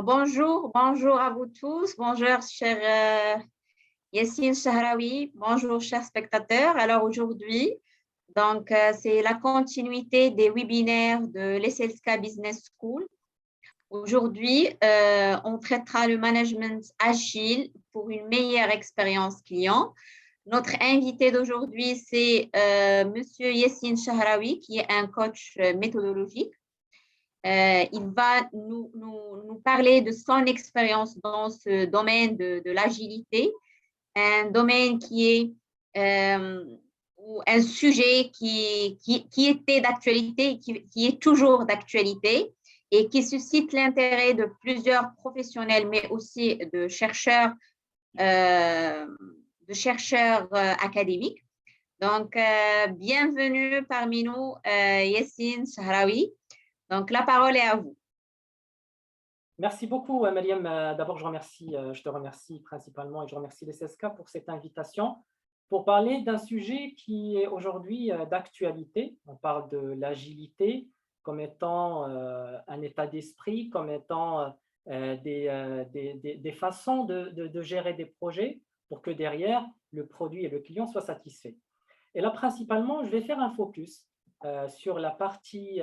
Bonjour, bonjour à vous tous. Bonjour, cher Yassine Shahraoui. Bonjour, chers spectateurs. Alors aujourd'hui, c'est la continuité des webinaires de l'ESSELSCA Business School. Aujourd'hui, on traitera le management agile pour une meilleure expérience client. Notre invité d'aujourd'hui, c'est Monsieur Yassine Shahraoui, qui est un coach méthodologique. Il va nous parler de son expérience dans ce domaine de l'agilité, un domaine qui est ou un sujet qui était d'actualité, qui est toujours d'actualité et qui suscite l'intérêt de plusieurs professionnels, mais aussi de chercheurs académiques. Donc, bienvenue parmi nous, Yassine Shahraoui. Donc, la parole est à vous. Merci beaucoup, Mariam. D'abord, je te remercie principalement et je remercie l'ESSELSCA pour cette invitation pour parler d'un sujet qui est aujourd'hui d'actualité. On parle de l'agilité comme étant un état d'esprit, comme étant des façons de gérer des projets pour que derrière, le produit et le client soient satisfaits. Et là, principalement, je vais faire un focus sur la partie,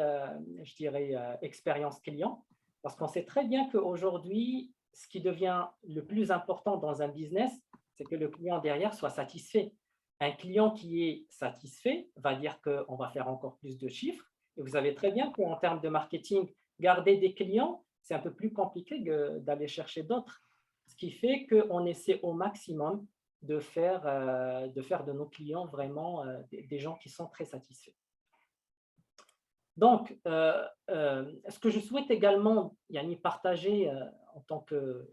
je dirais, expérience client, parce qu'on sait très bien qu'aujourd'hui, ce qui devient le plus important dans un business, c'est que le client derrière soit satisfait. Un client qui est satisfait va dire qu'on va faire encore plus de chiffres. Et vous savez très bien qu'en termes de marketing, garder des clients, c'est un peu plus compliqué d'aller chercher d'autres. Ce qui fait qu'on essaie au maximum de faire de nos clients vraiment des gens qui sont très satisfaits. Donc, ce que je souhaite également partager en tant que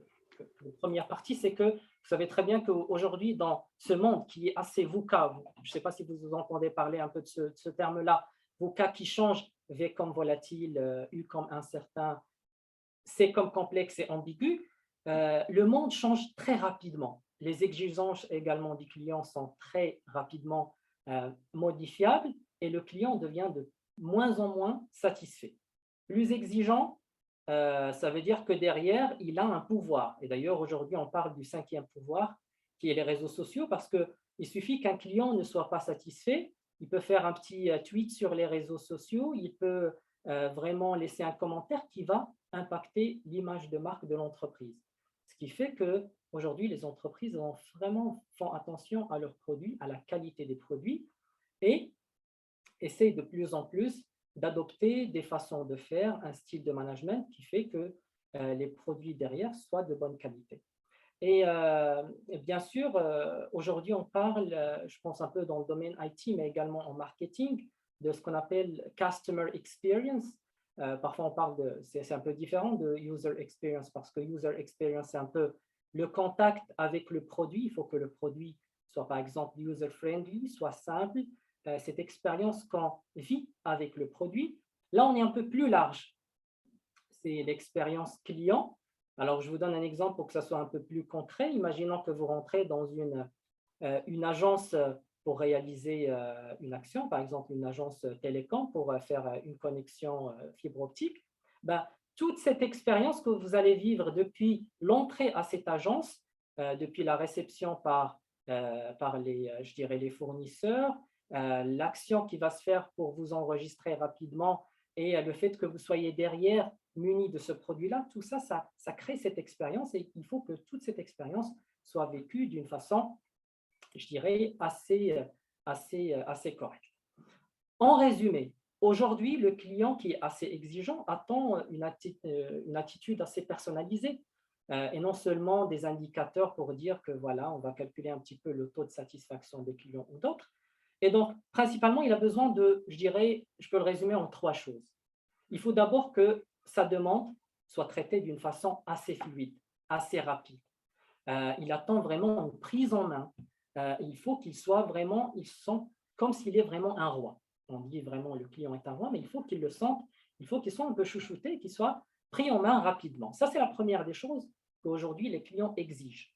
première partie, c'est que vous savez très bien qu'aujourd'hui, dans ce monde qui est assez VUCA, je ne sais pas si vous entendez parler un peu de ce terme-là, VUCA qui change, V comme volatile, U comme incertain, C comme complexe et ambigu, le monde change très rapidement. Les exigences également du client sont très rapidement modifiables et le client devient de moins en moins satisfait. Plus exigeant, ça veut dire que derrière, il a un pouvoir. Et d'ailleurs, aujourd'hui, on parle du cinquième pouvoir, qui est les réseaux sociaux, parce qu'il suffit qu'un client ne soit pas satisfait, il peut faire un petit tweet sur les réseaux sociaux, il peut vraiment laisser un commentaire qui va impacter l'image de marque de l'entreprise. Ce qui fait qu'aujourd'hui, les entreprises font attention à leurs produits, à la qualité des produits, et essayent de plus en plus d'adopter des façons de faire, un style de management qui fait que les produits derrière soient de bonne qualité. Et bien sûr, aujourd'hui, on parle, je pense un peu dans le domaine IT, mais également en marketing, de ce qu'on appelle Customer Experience. Parfois, on parle c'est un peu différent de User Experience, parce que User Experience, c'est un peu le contact avec le produit. Il faut que le produit soit, par exemple, user-friendly, soit simple. Cette expérience qu'on vit avec le produit. Là, on est un peu plus large. C'est l'expérience client. Alors, je vous donne un exemple pour que ça soit un peu plus concret. Imaginons que vous rentrez dans une agence pour réaliser une action, par exemple une agence télécom pour faire une connexion fibre optique. Toute cette expérience que vous allez vivre depuis l'entrée à cette agence, depuis la réception par je dirais, les fournisseurs, l'action qui va se faire pour vous enregistrer rapidement et le fait que vous soyez derrière muni de ce produit-là, tout ça, ça crée cette expérience et il faut que toute cette expérience soit vécue d'une façon, je dirais, assez correcte. En résumé, aujourd'hui, le client qui est assez exigeant attend une attitude assez personnalisée et non seulement des indicateurs pour dire que voilà, on va calculer un petit peu le taux de satisfaction des clients ou d'autres. Et donc, principalement, il a besoin je dirais, je peux le résumer en 3 choses. Il faut d'abord que sa demande soit traitée d'une façon assez fluide, assez rapide. Il attend vraiment une prise en main. Il faut qu'il soit vraiment, il sent comme s'il est vraiment un roi. On dit vraiment le client est un roi, mais il faut qu'il le sente, il faut qu'il soit un peu chouchouté, qu'il soit pris en main rapidement. Ça, c'est la première des choses qu'aujourd'hui les clients exigent.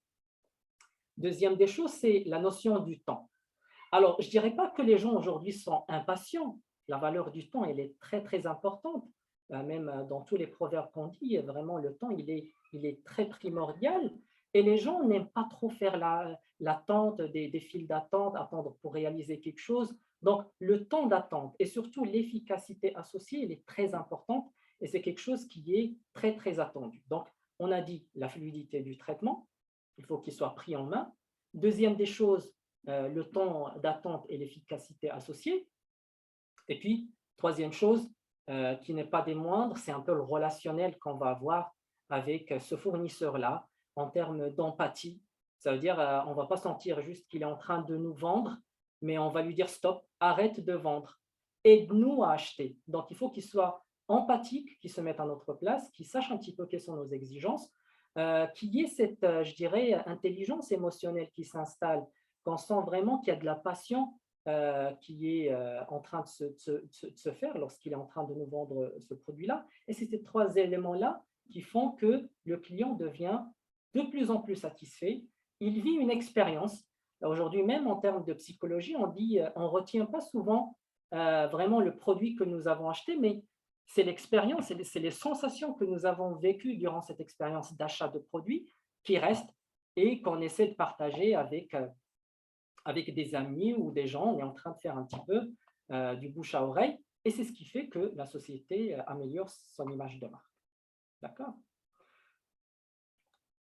Deuxième des choses, c'est la notion du temps. Alors, je ne dirais pas que les gens aujourd'hui sont impatients. La valeur du temps, elle est très, très importante. même dans tous les proverbes qu'on dit, vraiment le temps, il est très primordial. Et les gens n'aiment pas trop faire l'attente, des files d'attente, attendre pour réaliser quelque chose. Donc, le temps d'attente et surtout l'efficacité associée, elle est très importante et c'est quelque chose qui est très, très attendu. Donc, on a dit la fluidité du traitement, il faut qu'il soit pris en main. Deuxième des choses, le temps d'attente et l'efficacité associée. Et puis, troisième chose, qui n'est pas des moindres, c'est un peu le relationnel qu'on va avoir avec ce fournisseur-là en termes d'empathie. Ça veut dire on ne va pas sentir juste qu'il est en train de nous vendre, mais on va lui dire stop, arrête de vendre, aide-nous à acheter. Donc, il faut qu'il soit empathique, qu'il se mette à notre place, qu'il sache un petit peu quelles sont nos exigences, qu'il y ait cette, je dirais, intelligence émotionnelle qui s'installe, qu'on sent vraiment qu'il y a de la passion qui est en train de se faire lorsqu'il est en train de nous vendre ce produit-là. Et c'est ces trois éléments-là qui font que le client devient de plus en plus satisfait. Il vit une expérience. Aujourd'hui, même en termes de psychologie, on dit on ne retient pas souvent vraiment le produit que nous avons acheté, mais c'est l'expérience, c'est les sensations que nous avons vécues durant cette expérience d'achat de produits qui restent et qu'on essaie de partager avec des amis ou des gens. On est en train de faire un petit peu du bouche à oreille et c'est ce qui fait que la société améliore son image de marque. D'accord?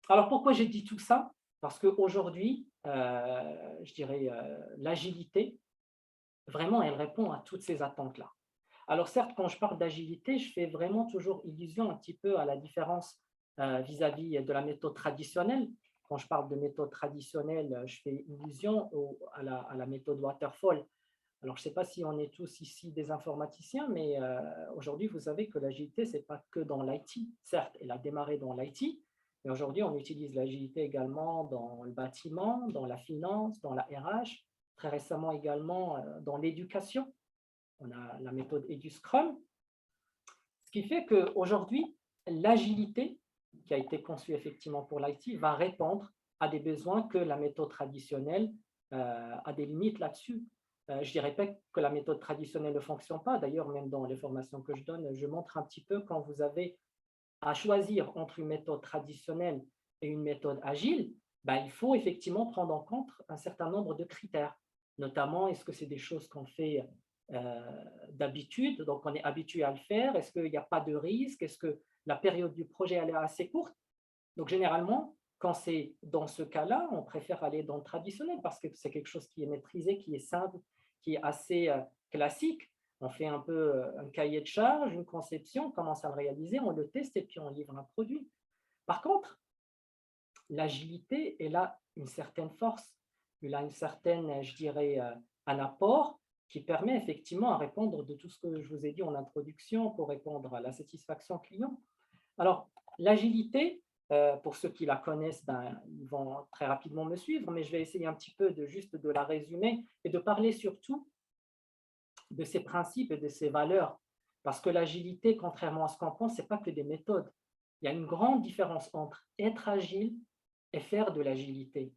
Alors, pourquoi j'ai dit tout ça? Parce qu'aujourd'hui, je dirais, l'agilité, vraiment, elle répond à toutes ces attentes-là. Alors, certes, quand je parle d'agilité, je fais vraiment toujours illusion un petit peu à la différence vis-à-vis de la méthode traditionnelle. Quand je parle de méthode traditionnelle, je fais illusion à la méthode waterfall. Alors, je ne sais pas si on est tous ici des informaticiens, mais aujourd'hui, vous savez que l'agilité, ce n'est pas que dans l'IT. Certes, elle a démarré dans l'IT, mais aujourd'hui, on utilise l'agilité également dans le bâtiment, dans la finance, dans la RH, très récemment également dans l'éducation. On a la méthode EduScrum, ce qui fait qu'aujourd'hui, l'agilité, qui a été conçue effectivement pour l'IT, va répondre à des besoins que la méthode traditionnelle a des limites là-dessus. Je ne dirais pas que la méthode traditionnelle ne fonctionne pas. D'ailleurs, même dans les formations que je donne, je montre un petit peu quand vous avez à choisir entre une méthode traditionnelle et une méthode agile, ben, il faut effectivement prendre en compte un certain nombre de critères. Notamment, est-ce que c'est des choses qu'on fait d'habitude, donc on est habitué à le faire? Est-ce qu'il n'y a pas de risque? Est-ce que la période du projet elle est assez courte? Donc, généralement, quand c'est dans ce cas-là, on préfère aller dans le traditionnel parce que c'est quelque chose qui est maîtrisé, qui est simple, qui est assez classique. On fait un peu un cahier de charge, une conception, on commence à le réaliser, on le teste et puis on livre un produit. Par contre, l'agilité, elle a une certaine force, elle a une certaine, je dirais, un apport qui permet effectivement à répondre de tout ce que je vous ai dit en introduction pour répondre à la satisfaction client. Alors, l'agilité, pour ceux qui la connaissent, ben, ils vont très rapidement me suivre, mais je vais essayer un petit peu juste de la résumer et de parler surtout de ses principes et de ses valeurs. Parce que l'agilité, contrairement à ce qu'on pense, ce n'est pas que des méthodes. Il y a une grande différence entre être agile et faire de l'agilité.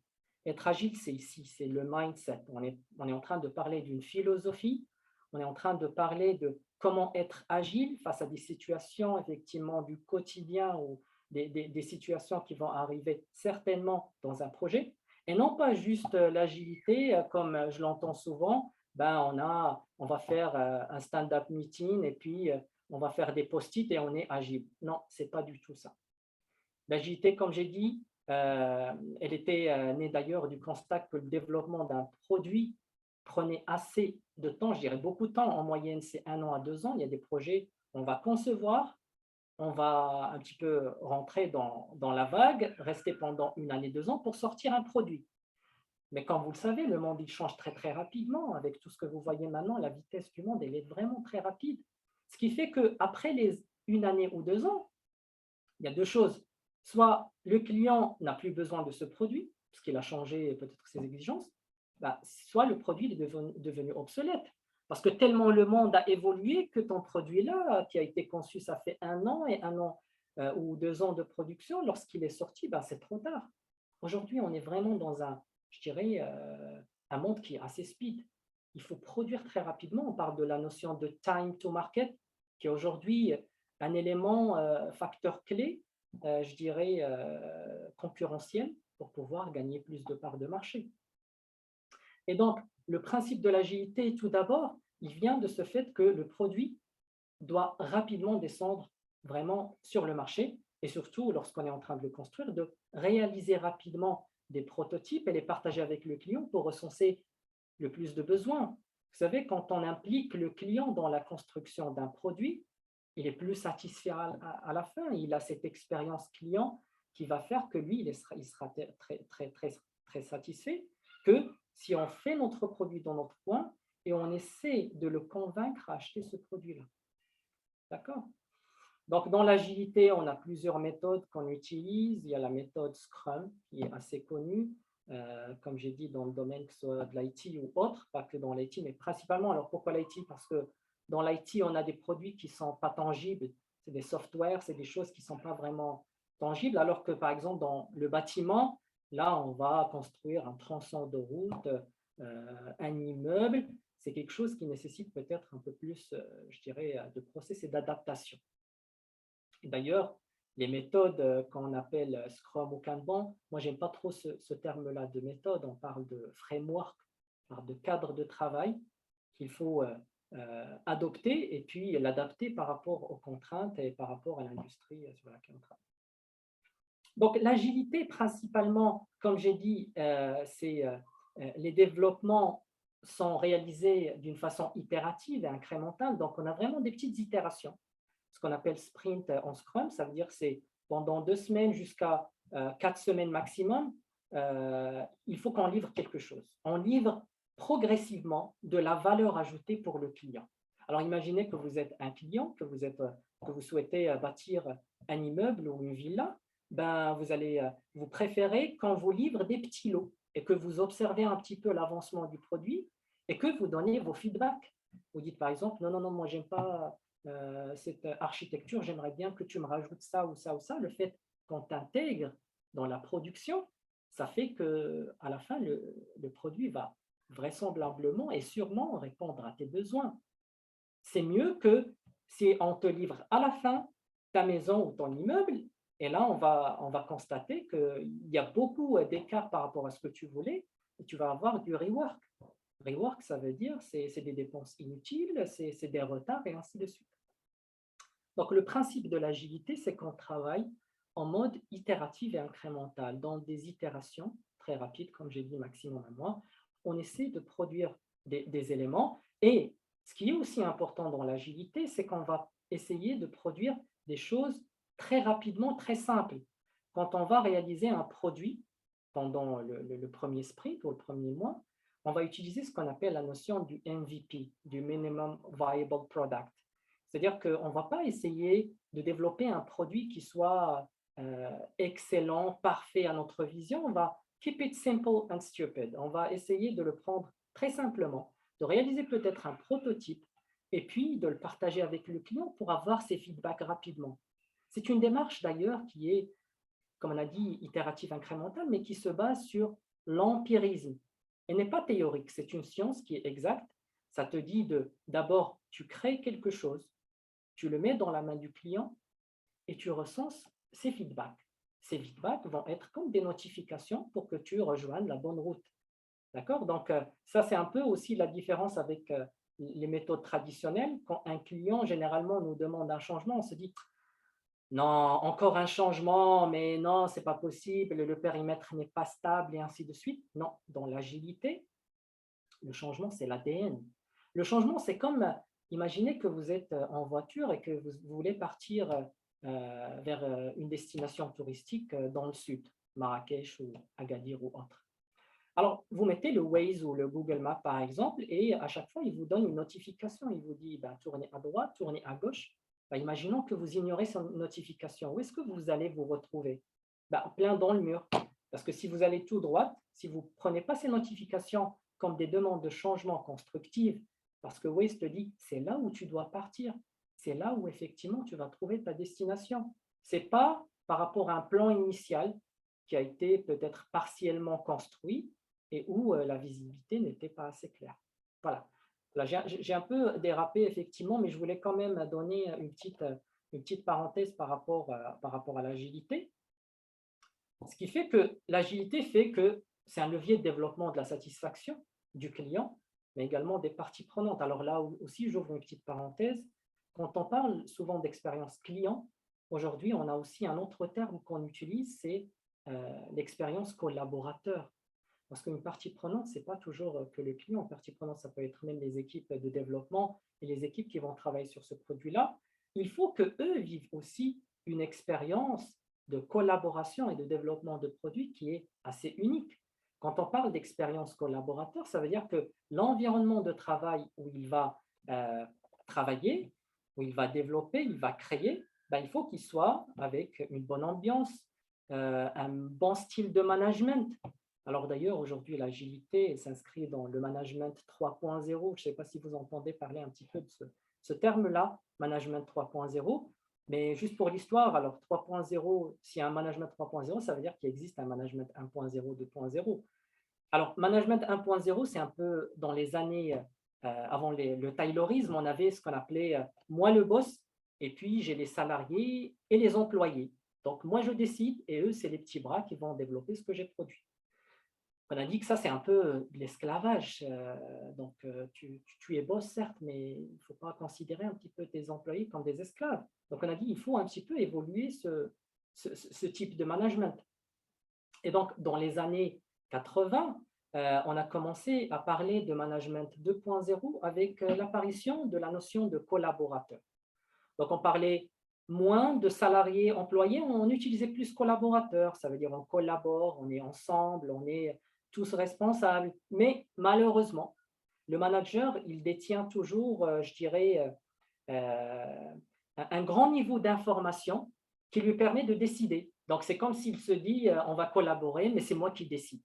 Être agile, c'est ici, c'est le mindset. On est en train de parler d'une philosophie, on est en train de parler de comment être agile face à des situations effectivement du quotidien ou des situations qui vont arriver certainement dans un projet, et non pas juste l'agilité comme je l'entends souvent, ben on va faire un stand-up meeting et puis on va faire des post-it et on est agile. Non, ce n'est pas du tout ça. L'agilité, comme j'ai dit, elle était née d'ailleurs du constat que le développement d'un produit prenait assez de temps, je dirais beaucoup de temps, en moyenne c'est 1 an à 2 ans. Il y a des projets, on va concevoir, on va un petit peu rentrer dans la vague, rester pendant 1 année, 2 ans pour sortir un produit. Mais comme vous le savez, le monde il change très très rapidement. Avec tout ce que vous voyez maintenant, la vitesse du monde elle est vraiment très rapide. Ce qui fait qu'après les 1 année ou 2 ans, il y a deux choses. Soit le client n'a plus besoin de ce produit, parce qu'il a changé peut-être ses exigences, soit le produit est devenu obsolète. Parce que tellement le monde a évolué que ton produit-là, qui a été conçu, ça fait 1 an et 1 an ou 2 ans de production, lorsqu'il est sorti, c'est trop tard. Aujourd'hui, on est vraiment dans je dirais, un monde qui est assez speed. Il faut produire très rapidement. On parle de la notion de time to market, qui aujourd'hui un élément, facteur clé, je dirais, concurrentiel pour pouvoir gagner plus de parts de marché. Et donc, le principe de l'agilité, tout d'abord, il vient de ce fait que le produit doit rapidement descendre vraiment sur le marché et surtout, lorsqu'on est en train de le construire, de réaliser rapidement des prototypes et les partager avec le client pour recenser le plus de besoins. Vous savez, quand on implique le client dans la construction d'un produit, il est plus satisfait à la fin. Il a cette expérience client qui va faire que lui, il sera très satisfait que si on fait notre produit dans notre coin et on essaie de le convaincre à acheter ce produit-là. D'accord? Donc, dans l'agilité, on a plusieurs méthodes qu'on utilise. Il y a la méthode Scrum qui est assez connue, comme j'ai dit, dans le domaine que ce soit de l'IT ou autre, pas que dans l'IT, mais principalement. Alors, pourquoi l'IT? Parce que dans l'IT, on a des produits qui ne sont pas tangibles. C'est des softwares, c'est des choses qui ne sont pas vraiment tangibles, alors que, par exemple, dans le bâtiment, là, on va construire un tronçon de route, un immeuble. C'est quelque chose qui nécessite peut-être un peu plus, je dirais, de process et d'adaptation. D'ailleurs, les méthodes qu'on appelle Scrum ou Kanban, moi, je n'aime pas trop ce terme-là de méthode. On parle de framework, on parle de cadre de travail qu'il faut adopter et puis l'adapter par rapport aux contraintes et par rapport à l'industrie sur laquelle on travaille. Donc, l'agilité, principalement, comme j'ai dit, les développements sont réalisés d'une façon itérative et incrémentale. Donc, on a vraiment des petites itérations. Ce qu'on appelle sprint en Scrum, ça veut dire que c'est pendant 2 semaines jusqu'à 4 semaines maximum, il faut qu'on livre quelque chose. On livre progressivement de la valeur ajoutée pour le client. Alors, imaginez que vous êtes un client, que vous souhaitez bâtir un immeuble ou une villa, ben, vous préférez qu'on vous livre des petits lots et que vous observez un petit peu l'avancement du produit et que vous donnez vos feedbacks. Vous dites par exemple, non, moi, j'aime pas cette architecture, j'aimerais bien que tu me rajoutes ça ou ça ou ça. Le fait qu'on t'intègre dans la production, ça fait qu'à la fin, le produit va vraisemblablement et sûrement répondre à tes besoins. C'est mieux que si on te livre à la fin ta maison ou ton immeuble, et là, on va constater qu'il y a beaucoup d'écarts par rapport à ce que tu voulais, et tu vas avoir du rework. Rework, ça veut dire c'est des dépenses inutiles, c'est des retards et ainsi de suite. Donc, le principe de l'agilité, c'est qu'on travaille en mode itératif et incrémental. Dans des itérations très rapides, comme j'ai dit, maximum un mois, on essaie de produire des éléments. Et ce qui est aussi important dans l'agilité, c'est qu'on va essayer de produire des choses très rapidement, très simples. Quand on va réaliser un produit pendant le premier sprint ou le premier mois, on va utiliser ce qu'on appelle la notion du MVP, du Minimum Viable Product. C'est-à-dire qu'on ne va pas essayer de développer un produit qui soit excellent, parfait à notre vision. On va keep it simple and stupid. On va essayer de le prendre très simplement, de réaliser peut-être un prototype et puis de le partager avec le client pour avoir ses feedbacks rapidement. C'est une démarche d'ailleurs qui est, comme on a dit, itérative incrémentale, mais qui se base sur l'empirisme et n'est pas théorique. C'est une science qui est exacte. Ça te dit d'abord, tu crées quelque chose, tu le mets dans la main du client et tu recenses ses feedbacks. Ces feedbacks vont être comme des notifications pour que tu rejoignes la bonne route. D'accord? Donc, ça, c'est un peu aussi la différence avec les méthodes traditionnelles. Quand un client, généralement, nous demande un changement, on se dit non, encore un changement, mais non, ce n'est pas possible, le périmètre n'est pas stable et ainsi de suite. Non, dans l'agilité, le changement, c'est l'ADN. Le changement, c'est comme, imaginez que vous êtes en voiture et que vous voulez partir vers une destination touristique dans le sud, Marrakech ou Agadir ou autre. Alors, vous mettez le Waze ou le Google Maps, par exemple, et à chaque fois, il vous donne une notification. Il vous dit, tournez à droite, tournez à gauche. Imaginons que vous ignorez cette notification. Où est-ce que vous allez vous retrouver? Plein dans le mur. Parce que si vous allez tout droit, si vous ne prenez pas ces notifications comme des demandes de changement constructives, parce que Waze te dit, c'est là où tu dois partir. C'est là où, effectivement, tu vas trouver ta destination. Ce n'est pas par rapport à un plan initial qui a été peut-être partiellement construit et où la visibilité n'était pas assez claire. Voilà. J'ai un peu dérapé, effectivement, mais je voulais quand même donner une petite une petite parenthèse par rapport à l'agilité. Ce qui fait que l'agilité fait que c'est un levier de développement de la satisfaction du client, mais également des parties prenantes. Alors là aussi, j'ouvre une petite parenthèse. Quand on parle souvent d'expérience client, aujourd'hui, on a aussi un autre terme qu'on utilise, c'est l'expérience collaborateur. Parce qu'une partie prenante, ce n'est pas toujours que le client. Une partie prenante, ça peut être même les équipes de développement et les équipes qui vont travailler sur ce produit-là. Il faut qu'eux vivent aussi une expérience de collaboration et de développement de produits qui est assez unique. Quand on parle d'expérience collaborateur, ça veut dire que l'environnement de travail où il va travailler, où il va développer, il va créer, ben, il faut qu'il soit avec une bonne ambiance, un bon style de management. Alors d'ailleurs, aujourd'hui, l'agilité s'inscrit dans le management 3.0. Je ne sais pas si vous entendez parler un petit peu de ce terme-là, management 3.0. Mais juste pour l'histoire, alors 3.0, s'il y a un management 3.0, ça veut dire qu'il existe un management 1.0, 2.0. Alors, management 1.0, c'est un peu dans les années avant le Taylorisme, on avait ce qu'on appelait moi le boss, et puis j'ai les salariés et les employés. Donc, moi je décide, et eux, c'est les petits bras qui vont développer ce que j'ai produit. On a dit que ça, c'est un peu de l'esclavage. Donc, tu es boss, certes, mais il ne faut pas considérer un petit peu tes employés comme des esclaves. Donc, on a dit qu'il faut un petit peu évoluer ce type de management. Et donc, dans les années 80, on a commencé à parler de management 2.0 avec l'apparition de la notion de collaborateur. Donc, on parlait moins de salariés employés, on utilisait plus collaborateurs. Ça veut dire on collabore, on est ensemble, on est tous responsables. Mais malheureusement, le manager, il détient toujours, je dirais, un grand niveau d'information qui lui permet de décider. Donc, c'est comme s'il se dit, on va collaborer, mais c'est moi qui décide.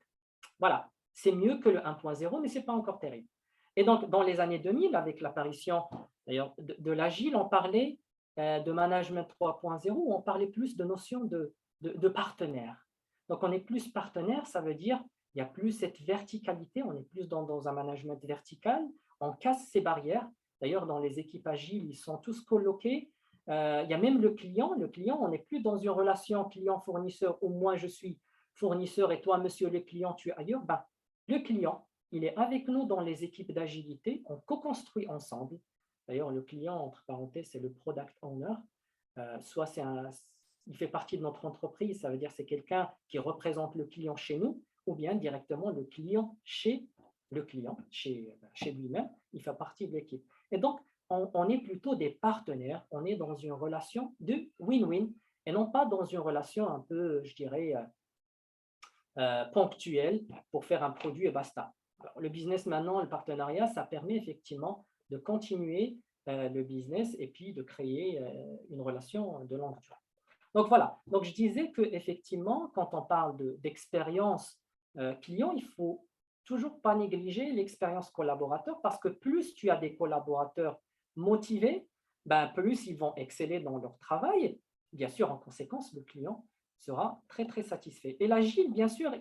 Voilà, c'est mieux que le 1.0, mais ce n'est pas encore terrible. Et donc, dans les années 2000, avec l'apparition d'ailleurs de l'agile, on parlait de management 3.0, où on parlait plus de notion de partenaire. Donc, on est plus partenaire, ça veut dire il n'y a plus cette verticalité, on est plus dans un management vertical, on casse ces barrières. D'ailleurs, dans les équipes agiles, ils sont tous coloqués. Il y a même le client, on n'est plus dans une relation client-fournisseur où moi je suis fournisseur et toi, monsieur le client, tu es ailleurs. Ben, le client, il est avec nous dans les équipes d'agilité, on co-construit ensemble. D'ailleurs, le client, entre parenthèses, c'est le product owner. Soit il fait partie de notre entreprise, ça veut dire c'est quelqu'un qui représente le client chez nous, ou bien directement le client chez lui-même, il fait partie de l'équipe. Et donc, on est plutôt des partenaires, on est dans une relation de win-win, et non pas dans une relation un peu, je dirais, ponctuelle pour faire un produit et basta. Alors, le business maintenant, le partenariat, ça permet effectivement de continuer le business et puis de créer une relation de longue durée. Donc voilà, donc je disais qu'effectivement, quand on parle d'expérience client, il ne faut toujours pas négliger l'expérience collaborateur parce que plus tu as des collaborateurs motivés, ben plus ils vont exceller dans leur travail. Bien sûr, en conséquence, le client sera très, très satisfait. Et l'agile, bien sûr,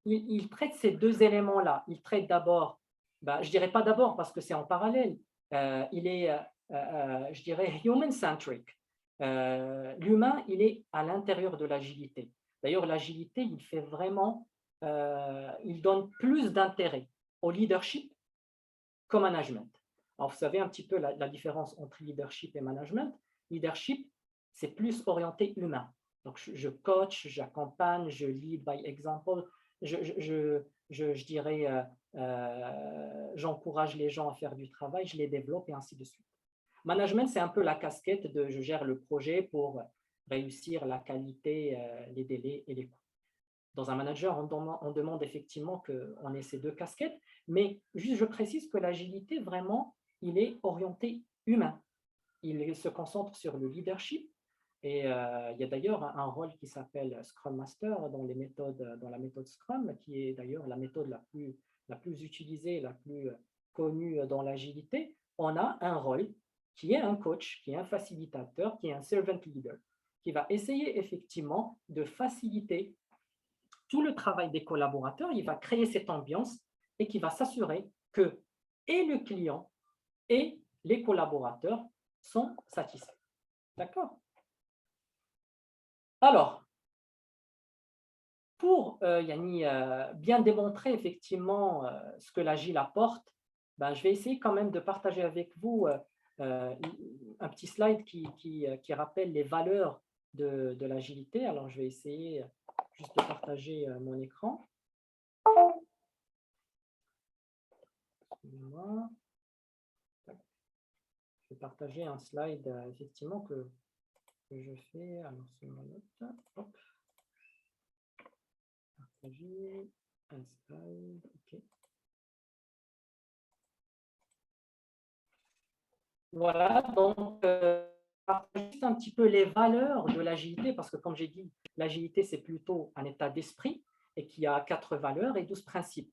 il traite ces deux éléments-là. Il traite d'abord, ben, je ne dirais pas d'abord parce que c'est en parallèle, il est, je dirais, human-centric. L'humain, il est à l'intérieur de l'agilité. D'ailleurs, l'agilité, il fait vraiment, il donne plus d'intérêt au leadership qu'au management. Alors, vous savez un petit peu la différence entre leadership et management. Leadership, c'est plus orienté humain. Donc, je coach, j'accompagne, je lead by example, je dirais, j'encourage les gens à faire du travail, je les développe et ainsi de suite. Management, c'est un peu la casquette de je gère le projet pour réussir la qualité, les délais et les coûts. Dans un manager, on demande effectivement qu'on ait ces deux casquettes, mais juste je précise que l'agilité, vraiment, il est orienté humain. Il se concentre sur le leadership et il y a d'ailleurs un rôle qui s'appelle Scrum Master dans la méthode Scrum, qui est d'ailleurs la méthode la plus utilisée, la plus connue dans l'agilité. On a un rôle qui est un coach, qui est un facilitateur, qui est un servant leader, qui va essayer effectivement de faciliter tout le travail des collaborateurs, il va créer cette ambiance et qui va s'assurer que et le client et les collaborateurs sont satisfaits. D'accord? Alors, pour bien démontrer effectivement ce que l'agile apporte, ben, je vais essayer quand même de partager avec vous euh, un petit slide qui rappelle les valeurs de l'agilité. Alors, je vais essayer juste de partager mon écran. Excusez-moi. Je vais partager un slide effectivement que je fais. Alors, c'est ma note. Hop. Partager un slide. OK. Voilà, donc juste un petit peu les valeurs de l'agilité, parce que comme j'ai dit, l'agilité, c'est plutôt un état d'esprit et qui a 4 valeurs et 12 principes.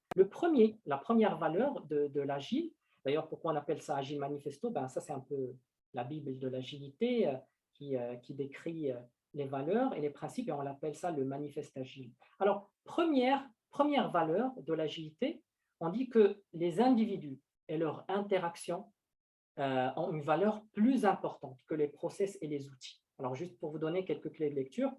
La première valeur de l'agile, d'ailleurs, pourquoi on appelle ça Agile Manifesto, ben, ça c'est un peu la Bible de l'agilité qui décrit les valeurs et les principes, et on appelle ça le manifeste agile. Alors, première valeur de l'agilité, on dit que les individus et leur interaction ont une valeur plus importante que les process et les outils. Alors, juste pour vous donner quelques clés de lecture,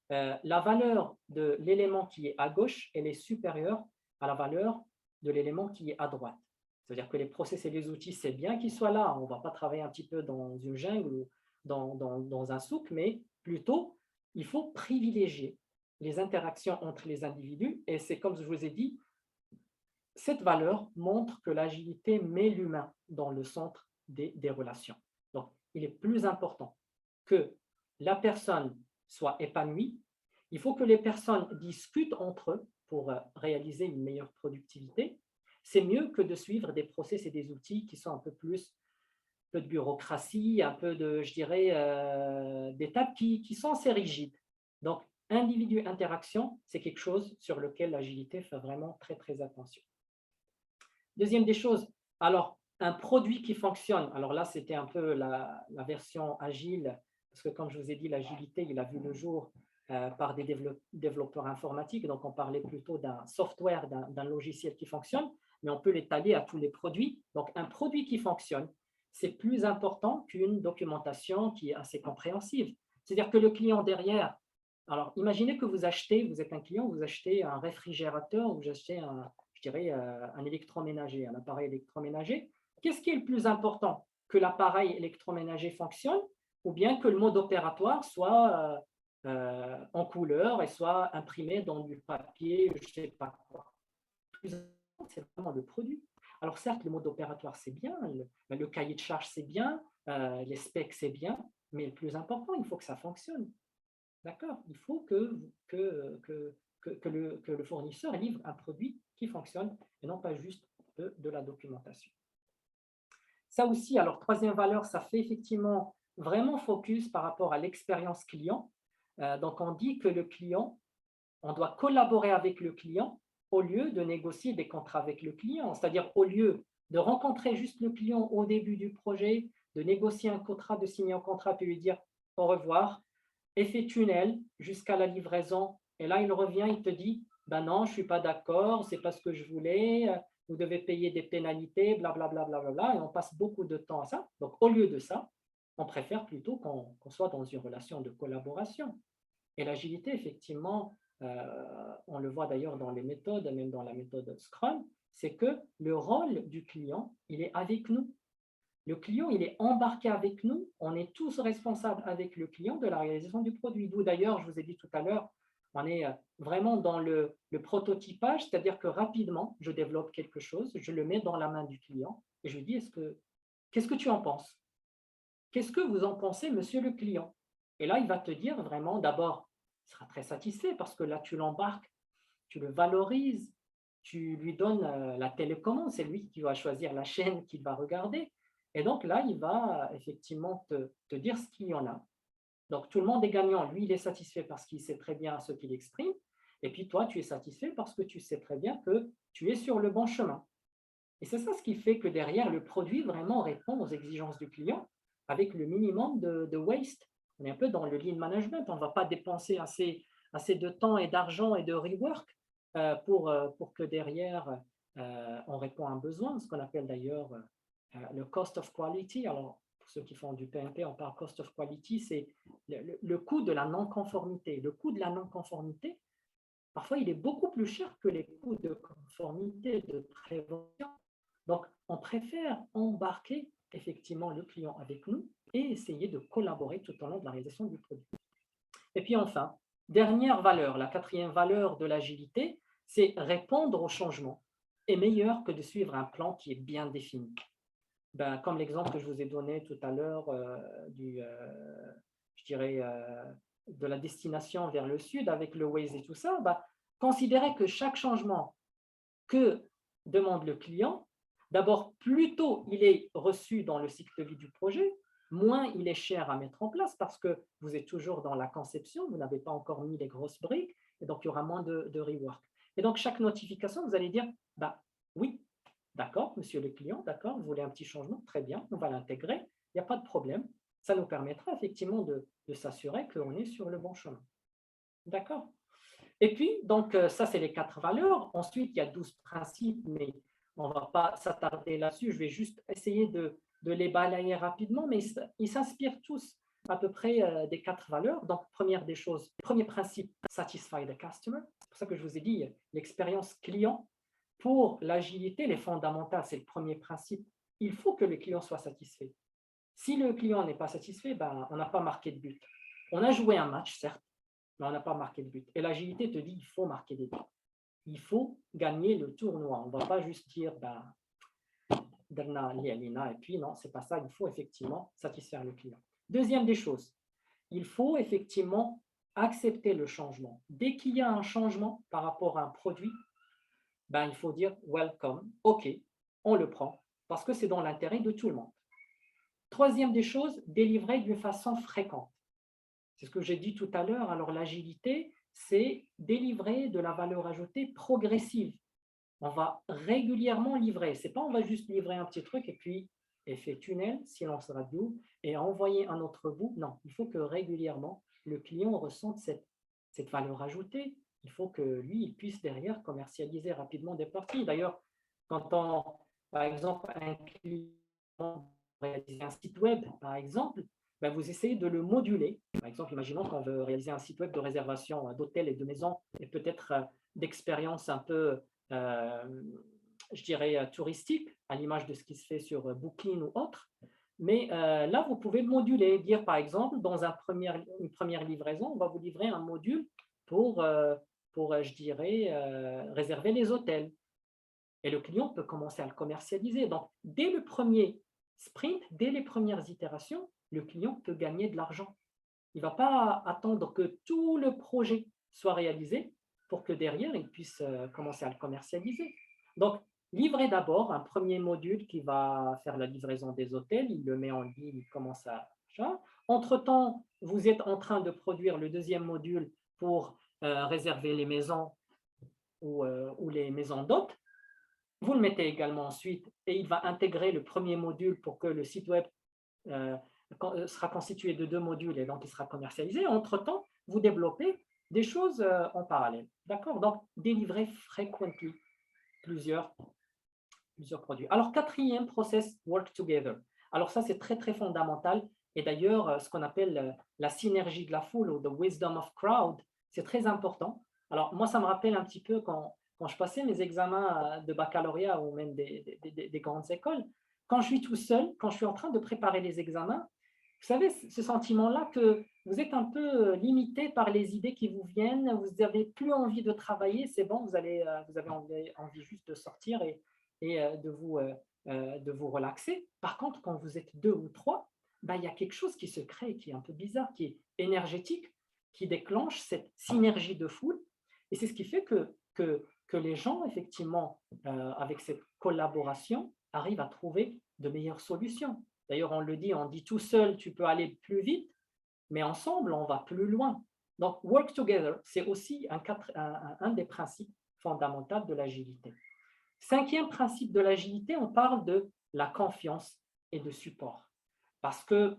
la valeur de l'élément qui est à gauche, elle est supérieure à la valeur de l'élément qui est à droite. C'est-à-dire que les process et les outils, c'est bien qu'ils soient là. On ne va pas travailler un petit peu dans une jungle ou dans un souk, mais plutôt, il faut privilégier les interactions entre les individus. Et c'est comme je vous ai dit, cette valeur montre que l'agilité met l'humain dans le centre des relations. Donc, il est plus important que la personne soit épanouie. Il faut que les personnes discutent entre eux pour réaliser une meilleure productivité. C'est mieux que de suivre des process et des outils qui sont un peu de bureaucratie, un peu de, je dirais, d'étapes qui sont assez rigides. Donc, individu-interaction, c'est quelque chose sur lequel l'agilité fait vraiment très, très attention. Deuxième des choses, alors, un produit qui fonctionne. Alors là, c'était un peu la version agile, parce que comme je vous ai dit, l'agilité, il a vu le jour par des développeurs informatiques. Donc, on parlait plutôt d'un software, d'un logiciel qui fonctionne, mais on peut l'étaler à tous les produits. Donc, un produit qui fonctionne, c'est plus important qu'une documentation qui est assez compréhensive. C'est-à-dire que le client derrière, alors imaginez que vous êtes un client, vous achetez un réfrigérateur, vous achetez un électroménager, un appareil électroménager. Qu'est-ce qui est le plus important? Que l'appareil électroménager fonctionne ou bien que le mode opératoire soit en couleur et soit imprimé dans du papier, je ne sais pas quoi. Le plus important, c'est vraiment le produit. Alors certes, le mode opératoire, c'est bien, le cahier de charge, c'est bien, les specs, c'est bien, mais le plus important, il faut que ça fonctionne. D'accord? Il faut que le fournisseur livre un produit qui fonctionne et non pas juste de la documentation. Ça aussi, alors troisième valeur, ça fait effectivement vraiment focus par rapport à l'expérience client. Donc on dit que le client, on doit collaborer avec le client au lieu de négocier des contrats avec le client. C'est-à-dire au lieu de rencontrer juste le client au début du projet, de négocier un contrat, de signer un contrat, puis lui dire au revoir, effet tunnel jusqu'à la livraison. Et là, il revient, il te dit, ben non, je ne suis pas d'accord, c'est pas ce que je voulais, vous devez payer des pénalités, blablabla, bla, bla, bla, bla, et on passe beaucoup de temps à ça. Donc, au lieu de ça, on préfère plutôt qu'on soit dans une relation de collaboration. Et l'agilité, effectivement, on le voit d'ailleurs dans les méthodes, même dans la méthode Scrum, c'est que le rôle du client, il est avec nous. Le client, il est embarqué avec nous. On est tous responsables avec le client de la réalisation du produit. D'où d'ailleurs, je vous ai dit tout à l'heure, on est vraiment dans le prototypage, c'est-à-dire que rapidement, je développe quelque chose, je le mets dans la main du client et je lui dis, qu'est-ce que tu en penses? Qu'est-ce que vous en pensez, monsieur le client? Et là, il va te dire vraiment, d'abord, il sera très satisfait parce que là, tu l'embarques, tu le valorises, tu lui donnes la télécommande, c'est lui qui va choisir la chaîne qu'il va regarder. Et donc là, il va effectivement te dire ce qu'il y en a. Donc tout le monde est gagnant. Lui, il est satisfait parce qu'il sait très bien ce qu'il exprime. Et puis toi, tu es satisfait parce que tu sais très bien que tu es sur le bon chemin. Et c'est ça ce qui fait que derrière, le produit vraiment répond aux exigences du client avec le minimum de waste. On est un peu dans le lean management. On ne va pas dépenser assez de temps et d'argent et de rework pour que derrière, on répond à un besoin, ce qu'on appelle d'ailleurs le cost of quality. Alors, pour ceux qui font du PMP, on parle cost of quality, c'est le coût de la non-conformité. Le coût de la non-conformité, parfois, il est beaucoup plus cher que les coûts de conformité, de prévention. Donc, on préfère embarquer effectivement le client avec nous et essayer de collaborer tout au long de la réalisation du produit. Et puis enfin, dernière valeur, la quatrième valeur de l'agilité, c'est répondre au changement est meilleur que de suivre un plan qui est bien défini. Ben, comme l'exemple que je vous ai donné tout à l'heure je dirais, de la destination vers le sud avec le Waze et tout ça, ben, considérez que chaque changement que demande le client, d'abord, plus tôt il est reçu dans le cycle de vie du projet, moins il est cher à mettre en place parce que vous êtes toujours dans la conception, vous n'avez pas encore mis les grosses briques, et donc il y aura moins de rework. Et donc, chaque notification, vous allez dire, bah, oui, d'accord, monsieur le client, d'accord, vous voulez un petit changement, très bien, on va l'intégrer, il n'y a pas de problème. Ça nous permettra effectivement de s'assurer qu'on est sur le bon chemin. D'accord? Et puis, donc, ça, c'est les 4 valeurs. Ensuite, il y a 12 principes, mais on ne va pas s'attarder là-dessus. Je vais juste essayer de les balayer rapidement, mais ils s'inspirent tous à peu près des 4 valeurs. Donc, première des choses, premier principe, satisfy the customer. C'est pour ça que je vous ai dit, l'expérience client, pour l'agilité, les fondamentales, c'est le premier principe. Il faut que le client soit satisfait. Si le client n'est pas satisfait, ben, on n'a pas marqué de but. On a joué un match, certes, mais on n'a pas marqué de but. Et l'agilité te dit il faut marquer des buts. Il faut gagner le tournoi. On ne va pas juste dire et puis non, ce n'est pas ça. Il faut effectivement satisfaire le client. Deuxième des choses, il faut effectivement accepter le changement. Dès qu'il y a un changement par rapport à un produit, ben, il faut dire welcome, OK, on le prend, parce que c'est dans l'intérêt de tout le monde. Troisième des choses, délivrer d'une façon fréquente. C'est ce que j'ai dit tout à l'heure. Alors, l'agilité, c'est délivrer de la valeur ajoutée progressive. On va régulièrement livrer. Ce n'est pas on va juste livrer un petit truc et puis effet tunnel, silence radio, et envoyer un autre bout. Non, il faut que régulièrement, le client ressente cette valeur ajoutée. Il faut que lui, il puisse derrière commercialiser rapidement des parties. D'ailleurs, quand par exemple, un client réalise un site web, par exemple, ben vous essayez de le moduler. Par exemple, imaginons qu'on veut réaliser un site web de réservation d'hôtels et de maisons et peut-être d'expériences un peu, je dirais, touristiques, à l'image de ce qui se fait sur Booking ou autre. Mais là, vous pouvez le moduler, dire par exemple, dans une première livraison, on va vous livrer un module pour je dirais, réserver les hôtels. Et le client peut commencer à le commercialiser. Donc, dès le premier sprint, dès les premières itérations, le client peut gagner de l'argent. Il ne va pas attendre que tout le projet soit réalisé pour que derrière, il puisse commencer à le commercialiser. Donc, livrez d'abord un premier module qui va faire la livraison des hôtels, il le met en ligne, il commence à... Entre-temps, vous êtes en train de produire le deuxième module pour réserver les maisons ou les maisons d'hôtes. Vous le mettez également ensuite et il va intégrer le premier module pour que le site web sera constitué de 2 modules et donc il sera commercialisé. Entre-temps, vous développez des choses en parallèle. D'accord? Donc, délivrer frequently plusieurs produits. Alors, quatrième process, work together. Alors, ça, c'est très, très fondamental. Et d'ailleurs, ce qu'on appelle la synergie de la foule ou the wisdom of crowd, c'est très important. Alors, moi, ça me rappelle un petit peu quand je passais mes examens de baccalauréat ou même des grandes écoles. Quand je suis tout seul, quand je suis en train de préparer les examens, vous savez, ce sentiment-là que vous êtes un peu limité par les idées qui vous viennent, vous n'avez plus envie de travailler, c'est bon, vous avez envie juste de sortir et de vous relaxer. Par contre, quand vous êtes 2 ou 3, ben, il y a quelque chose qui se crée, qui est un peu bizarre, qui est énergétique, qui déclenche cette synergie de foule. Et c'est ce qui fait que les gens, effectivement, avec cette collaboration, arrivent à trouver de meilleures solutions. D'ailleurs, on dit tout seul, tu peux aller plus vite, mais ensemble, on va plus loin. Donc, work together, c'est aussi un des principes fondamentaux de l'agilité. Cinquième principe de l'agilité, on parle de la confiance et de support. Parce que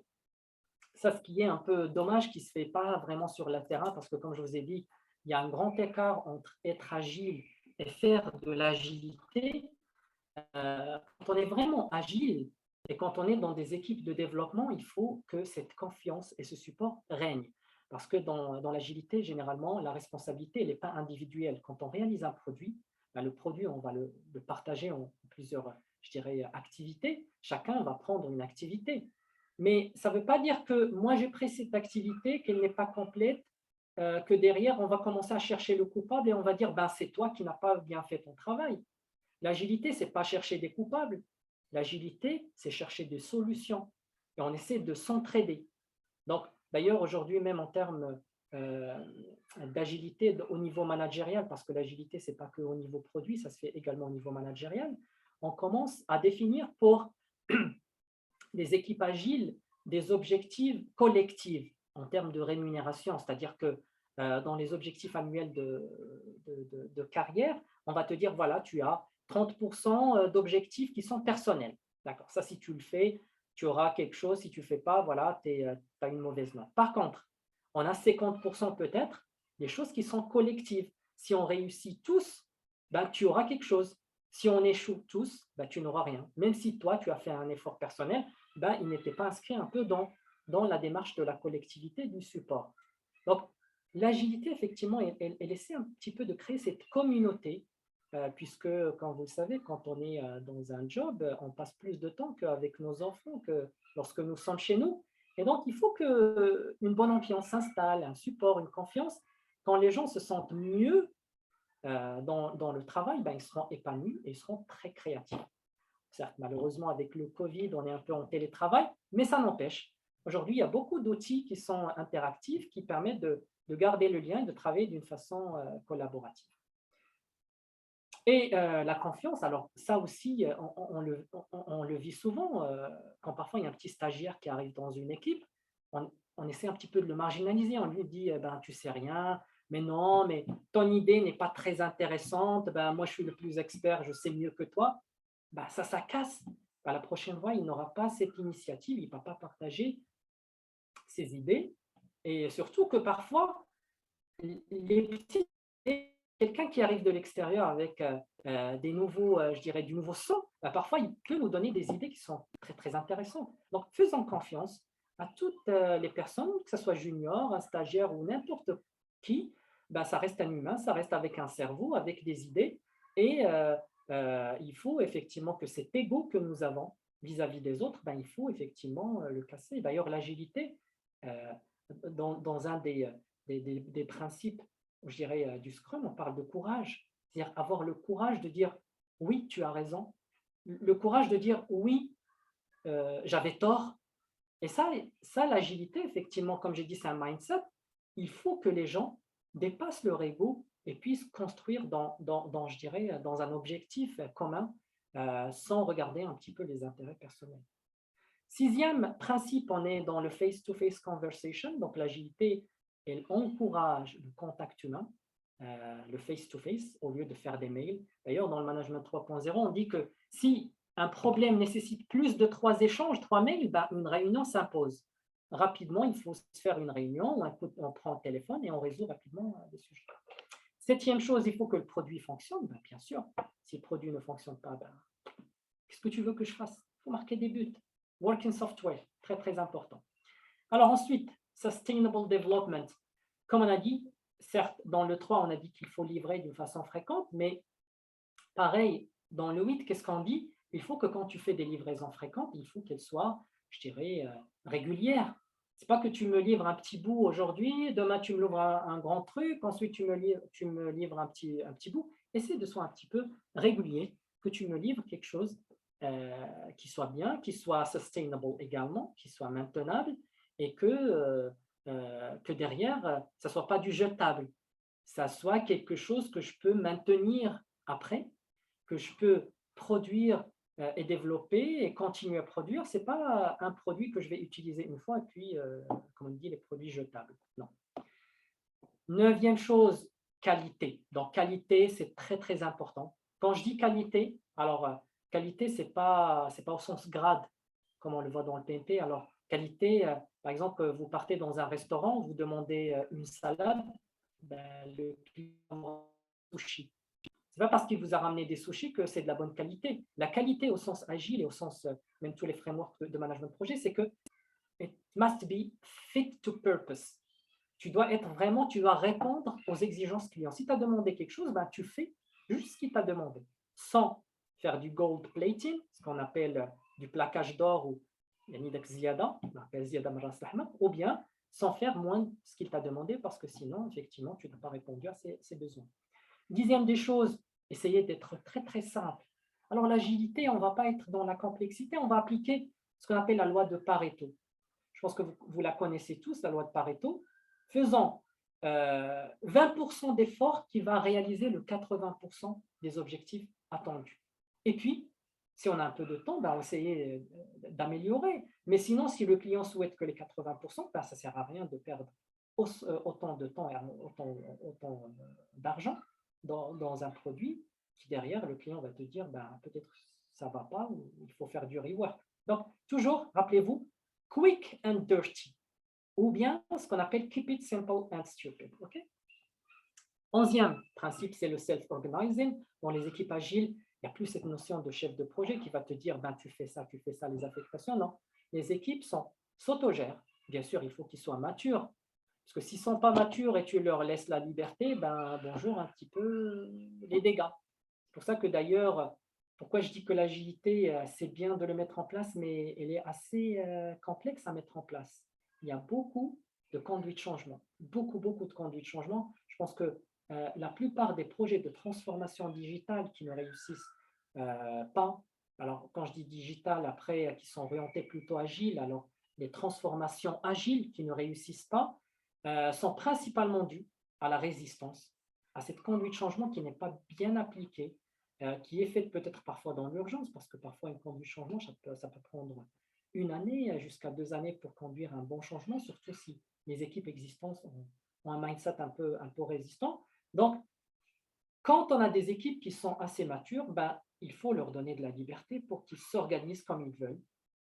ça, ce qui est un peu dommage, qui ne se fait pas vraiment sur le terrain, parce que comme je vous ai dit, il y a un grand écart entre être agile et faire de l'agilité. Quand on est vraiment agile, Et quand on est dans des équipes de développement, il faut que cette confiance et ce support règnent. Parce que dans l'agilité, généralement, la responsabilité n'est pas individuelle. Quand on réalise un produit, ben, le produit, on va le partager en plusieurs, je dirais, activités. Chacun va prendre une activité. Mais ça ne veut pas dire que moi, j'ai pris cette activité, qu'elle n'est pas complète, que derrière, on va commencer à chercher le coupable et on va dire, ben, c'est toi qui n'as pas bien fait ton travail. L'agilité, ce n'est pas chercher des coupables. L'agilité, c'est chercher des solutions. Et on essaie de s'entraider. Donc, d'ailleurs, aujourd'hui, même en termes d'agilité au niveau managérial, parce que l'agilité, ce n'est pas que au niveau produit, ça se fait également au niveau managérial, on commence à définir pour les équipes agiles des objectifs collectifs en termes de rémunération. C'est-à-dire que dans les objectifs annuels de carrière, on va te dire, voilà, tu as 30% d'objectifs qui sont personnels. D'accord, ça, si tu le fais, tu auras quelque chose. Si tu ne fais pas, voilà, tu as une mauvaise note. Par contre, on a 50% peut-être des choses qui sont collectives. Si on réussit tous, ben, tu auras quelque chose. Si on échoue tous, ben, tu n'auras rien. Même si toi, tu as fait un effort personnel, ben, il n'était pas inscrit un peu dans la démarche de la collectivité du support. Donc, l'agilité, effectivement, elle essaie un petit peu de créer cette communauté, puisque, comme vous le savez, quand on est dans un job, on passe plus de temps qu'avec nos enfants, que lorsque nous sommes chez nous. Et donc, il faut qu'une bonne ambiance s'installe, un support, une confiance. Quand les gens se sentent mieux dans le travail, ben, ils seront épanouis et ils seront très créatifs. Certes, malheureusement, avec le Covid, on est un peu en télétravail, mais ça n'empêche. Aujourd'hui, il y a beaucoup d'outils qui sont interactifs, qui permettent de garder le lien et de travailler d'une façon collaborative. Et la confiance, alors ça aussi, on le vit souvent, quand parfois il y a un petit stagiaire qui arrive dans une équipe, on essaie un petit peu de le marginaliser, on lui dit, ben, tu sais rien, mais non, mais ton idée n'est pas très intéressante, ben, moi je suis le plus expert, je sais mieux que toi. Ben, ça casse. Ben, la prochaine fois, il n'aura pas cette initiative, il ne va pas partager ses idées. Et surtout que parfois, les petits, quelqu'un qui arrive de l'extérieur avec des nouveaux, je dirais, du nouveau son, ben, parfois il peut nous donner des idées qui sont très, très intéressantes. Donc, faisons confiance à toutes les personnes, que ce soit junior, un stagiaire ou n'importe qui, ben, ça reste un humain, ça reste avec un cerveau, avec des idées. Et il faut effectivement que cet ego que nous avons vis-à-vis des autres, ben, il faut effectivement le casser. D'ailleurs, l'agilité, dans un des principes, je dirais, du Scrum, on parle de courage. C'est-à-dire avoir le courage de dire oui, tu as raison. Le courage de dire oui, j'avais tort. Et ça l'agilité, effectivement, comme j'ai dit, c'est un mindset. Il faut que les gens dépassent leur ego et puissent construire je dirais, dans un objectif commun sans regarder un petit peu les intérêts personnels. Sixième principe, on est dans le face-to-face conversation. Donc, l'agilité, elle encourage le contact humain, le face-to-face, au lieu de faire des mails. D'ailleurs, dans le management 3.0, on dit que si un problème nécessite plus de 3 échanges, 3 mails, ben, une réunion s'impose. Rapidement, il faut se faire une réunion, on prend le téléphone et on résout rapidement le sujet. Septième chose, il faut que le produit fonctionne. Ben, bien sûr, si le produit ne fonctionne pas, ben, qu'est-ce que tu veux que je fasse? Il faut marquer des buts. Working software, très très important. Alors ensuite, sustainable development. Comme on a dit, certes, dans le 3, on a dit qu'il faut livrer d'une façon fréquente, mais pareil, dans le 8, qu'est-ce qu'on dit? Il faut que quand tu fais des livraisons fréquentes, il faut qu'elles soient, je dirais, régulières. C'est pas que tu me livres un petit bout aujourd'hui, demain tu me livres un grand truc, ensuite tu me livres un petit bout. Essaie de soit un petit peu régulier, que tu me livres quelque chose qui soit bien, qui soit sustainable également, qui soit maintenable et que derrière, ça ne soit pas du jetable, ça soit quelque chose que je peux maintenir après, que je peux produire et développer et continuer à produire. Ce n'est pas un produit que je vais utiliser une fois et puis, comme on dit, les produits jetables. Non. Neuvième chose, qualité. Donc, qualité, c'est très, très important. Quand je dis qualité, alors, qualité, ce n'est pas au sens grade, comme on le voit dans le PMP. Alors, qualité, par exemple, vous partez dans un restaurant, vous demandez une salade, ben, le client sushi. Ce n'est pas parce qu'il vous a ramené des sushis que c'est de la bonne qualité. La qualité au sens agile et au sens, même tous les frameworks de management de projet, c'est que it must be fit to purpose. Tu dois être vraiment, tu dois répondre aux exigences clients. Si tu as demandé quelque chose, ben, tu fais juste ce qu'il t'a demandé, sans faire du gold plating, ce qu'on appelle du plaquage d'or ou ou bien sans faire moins de ce qu'il t'a demandé, parce que sinon, effectivement, tu n'as pas répondu à ses besoins. Dixième des choses, essayez d'être très, très simple. Alors, l'agilité, on ne va pas être dans la complexité, on va appliquer ce qu'on appelle la loi de Pareto. Je pense que vous la connaissez tous, la loi de Pareto. Faisant 20% d'efforts qui va réaliser le 80% des objectifs attendus. Et puis, si on a un peu de temps, ben, on va essayer d'améliorer. Mais sinon, si le client souhaite que les 80%, ben, ça ne sert à rien de perdre autant de temps et autant d'argent dans un produit qui, derrière, le client va te dire ben, peut-être ça ne va pas ou il faut faire du rework. Donc, toujours, rappelez-vous, quick and dirty, ou bien ce qu'on appelle keep it simple and stupid. Okay? 11e principe, c'est le self-organizing. Dans les équipes agiles, il n'y a plus cette notion de chef de projet qui va te dire ben, tu fais ça, les affectations. Non, les équipes s'autogèrent. Bien sûr, il faut qu'ils soient matures. Parce que s'ils ne sont pas matures et tu leur laisses la liberté, ben, bonjour un petit peu les dégâts. C'est pour ça que d'ailleurs, pourquoi je dis que l'agilité, c'est bien de le mettre en place, mais elle est assez complexe à mettre en place. Il y a beaucoup de conduite de changement, beaucoup de conduite de changement. Je pense que la plupart des projets de transformation digitale qui ne réussissent pas, alors quand je dis digital, après, qui sont orientés plutôt agiles, alors les transformations agiles qui ne réussissent pas sont principalement dues à la résistance, à cette conduite de changement qui n'est pas bien appliquée, qui est faite peut-être parfois dans l'urgence, parce que parfois une conduite de changement, ça peut prendre une année jusqu'à 2 années pour conduire un bon changement, surtout si les équipes existantes ont un mindset un peu résistant. Donc, quand on a des équipes qui sont assez matures, ben, il faut leur donner de la liberté pour qu'ils s'organisent comme ils veulent.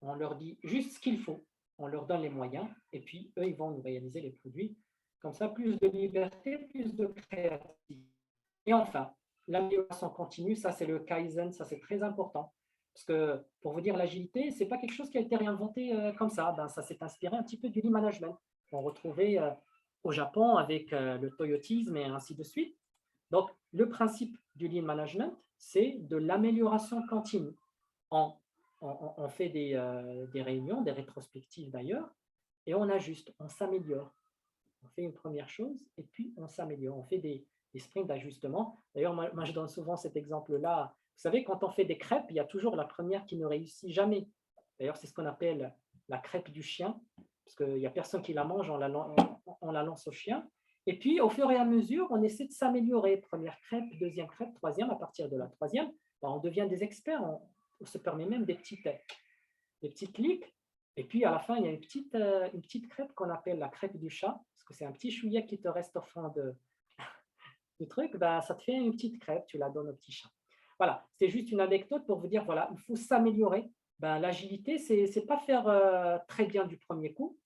On leur dit juste ce qu'il faut, on leur donne les moyens, et puis eux, ils vont nous réaliser les produits. Comme ça, plus de liberté, plus de créativité. Et enfin, l'amélioration continue, ça c'est le Kaizen, ça c'est très important. Parce que pour vous dire, l'agilité, ce n'est pas quelque chose qui a été réinventé comme ça. Ben, ça s'est inspiré un petit peu du lean management. On retrouvait au Japon avec le toyotisme et ainsi de suite. Donc, le principe du lean management, c'est de l'amélioration continue. On fait des réunions, des rétrospectives d'ailleurs, et on ajuste, on s'améliore. On fait une première chose et puis on s'améliore. On fait des sprints d'ajustement. D'ailleurs, moi, je donne souvent cet exemple-là. Vous savez, quand on fait des crêpes, il y a toujours la première qui ne réussit jamais. D'ailleurs, c'est ce qu'on appelle la crêpe du chien, parce qu'il n'y a personne qui la mange, on la lance au chien. Et puis, au fur et à mesure, on essaie de s'améliorer. Première crêpe, deuxième crêpe, troisième. À partir de la troisième, on devient des experts. On se permet même des petites clics. Et puis, à la fin, il y a une petite crêpe qu'on appelle la crêpe du chat, parce que c'est un petit chouillet qui te reste au fond du truc. Ben, ça te fait une petite crêpe, tu la donnes au petit chat. Voilà, c'est juste une anecdote pour vous dire, voilà, il faut s'améliorer. Ben, l'agilité, ce n'est pas faire très bien du premier coup,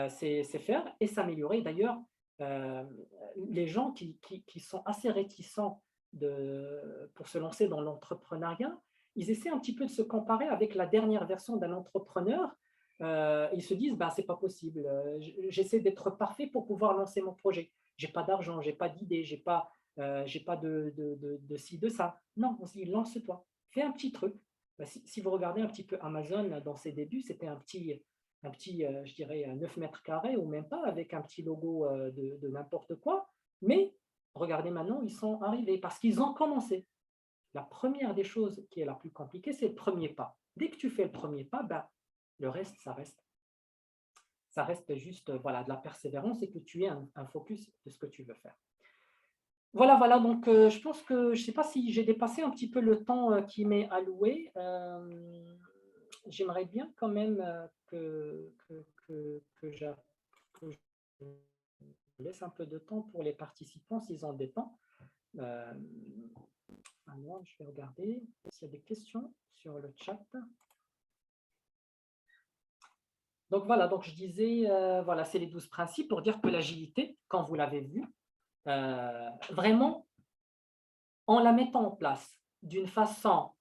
c'est faire et s'améliorer. D'ailleurs, les gens qui sont assez réticents pour se lancer dans l'entrepreneuriat, ils essaient un petit peu de se comparer avec la dernière version d'un entrepreneur. Ils se disent, bah, c'est pas possible, j'essaie d'être parfait pour pouvoir lancer mon projet. J'ai pas d'argent, j'ai pas d'idée, j'ai pas de ci, de ça. Non, on se dit, lance-toi, fais un petit truc. Bah, si vous regardez un petit peu Amazon dans ses débuts, c'était un petit je dirais, 9 mètres carrés ou même pas, avec un petit logo de n'importe quoi. Mais regardez maintenant, ils sont arrivés parce qu'ils ont commencé. La première des choses qui est la plus compliquée, c'est le premier pas. Dès que tu fais le premier pas, ben, le reste, ça reste juste voilà, de la persévérance et que tu aies un focus de ce que tu veux faire. Voilà, donc je pense que, je ne sais pas si j'ai dépassé un petit peu le temps qui m'est alloué. J'aimerais bien quand même que je laisse un peu de temps pour les participants s'ils ont des temps. Alors, je vais regarder s'il y a des questions sur le chat. Donc voilà, donc je disais, voilà, c'est les 12 principes pour dire que l'agilité, quand vous l'avez vu, vraiment, en la mettant en place d'une façon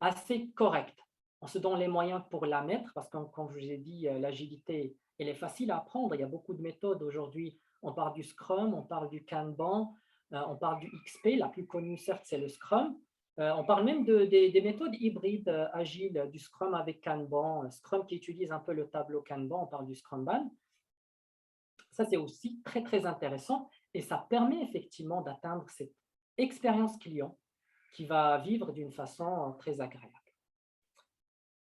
assez correcte, en se donnant les moyens pour la mettre, parce que comme je vous ai dit, l'agilité, elle est facile à apprendre. Il y a beaucoup de méthodes aujourd'hui. On parle du Scrum, on parle du Kanban, on parle du XP. La plus connue, certes, c'est le Scrum. On parle même des méthodes hybrides agiles, du Scrum avec Kanban, Scrum qui utilise un peu le tableau Kanban, on parle du Scrumban. Ça, c'est aussi très, très intéressant et ça permet effectivement d'atteindre cette expérience client qui va vivre d'une façon très agréable.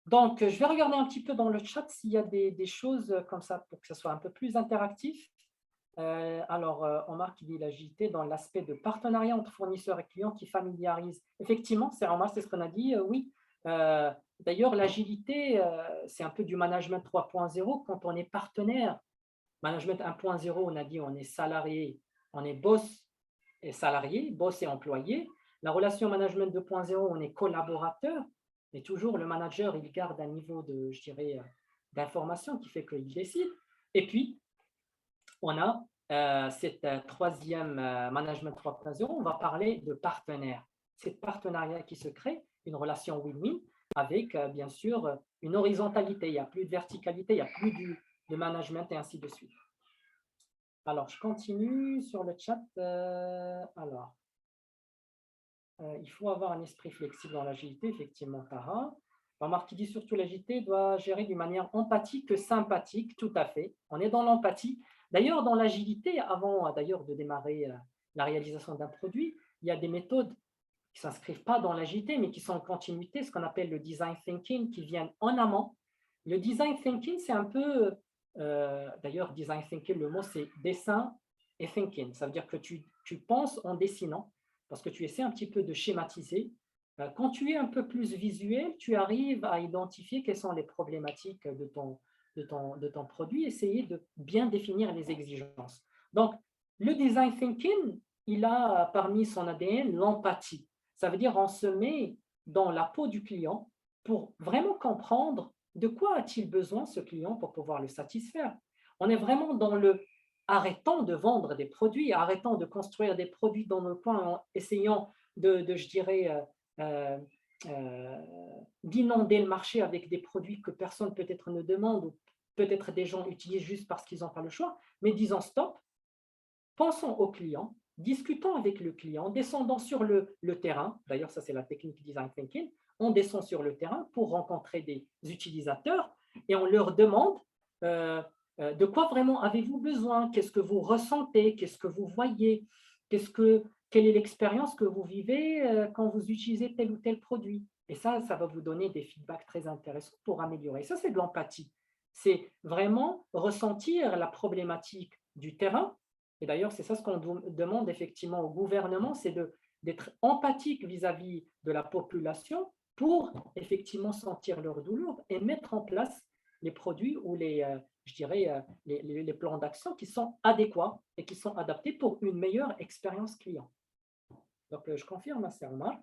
Donc, je vais regarder un petit peu dans le chat s'il y a des choses comme ça pour que ce soit un peu plus interactif. Alors, Omar qui dit l'agilité dans l'aspect de partenariat entre fournisseurs et clients qui familiarise. Effectivement, c'est Omar, c'est ce qu'on a dit, oui. D'ailleurs, l'agilité, c'est un peu du management 3.0 quand on est partenaire. Management 1.0, on a dit on est salarié, on est boss et salarié, boss et employé. La relation management 2.0, on est collaborateur, mais toujours le manager, il garde un niveau de, je dirais, d'information qui fait qu'il décide. Et puis, on a cette troisième management 3.0, on va parler de partenaire. C'est partenariat qui se crée, une relation win-win avec, bien sûr, une horizontalité. Il n'y a plus de verticalité, il n'y a plus de management et ainsi de suite. Alors, je continue sur le chat. Il faut avoir un esprit flexible dans l'agilité, effectivement, Tara. Marc qui dit surtout l'agilité doit gérer d'une manière empathique que sympathique, tout à fait. On est dans l'empathie. D'ailleurs, dans l'agilité, avant d'ailleurs de démarrer la réalisation d'un produit, il y a des méthodes qui ne s'inscrivent pas dans l'agilité, mais qui sont en continuité, ce qu'on appelle le design thinking, qui viennent en amont. Le design thinking, c'est un peu, d'ailleurs, design thinking, le mot c'est dessin et thinking. Ça veut dire que tu penses en dessinant, parce que tu essaies un petit peu de schématiser. Quand tu es un peu plus visuel, tu arrives à identifier quelles sont les problématiques de ton produit, essayer de bien définir les exigences. Donc, le design thinking, il a parmi son ADN l'empathie. Ça veut dire on se met dans la peau du client pour vraiment comprendre de quoi a-t-il besoin ce client pour pouvoir le satisfaire. On est vraiment dans le arrêtons de vendre des produits, arrêtons de construire des produits dans nos coins en essayant je dirais, d'inonder le marché avec des produits que personne peut-être ne demande ou peut-être des gens utilisent juste parce qu'ils n'ont pas le choix, mais disons stop, pensons au client, discutons avec le client, descendons sur le terrain, d'ailleurs ça c'est la technique design thinking, on descend sur le terrain pour rencontrer des utilisateurs et on leur demande de quoi vraiment avez-vous besoin, qu'est-ce que vous ressentez, qu'est-ce que vous voyez, quelle est l'expérience que vous vivez quand vous utilisez tel ou tel produit. Et ça va vous donner des feedbacks très intéressants pour améliorer. Ça, c'est de l'empathie. C'est vraiment ressentir la problématique du terrain. Et d'ailleurs, c'est ça ce qu'on demande effectivement au gouvernement, c'est d'être empathique vis-à-vis de la population pour effectivement sentir leur douleur et mettre en place les produits ou je dirais, les plans d'action qui sont adéquats et qui sont adaptés pour une meilleure expérience client. Donc, je confirme, c'est Omar.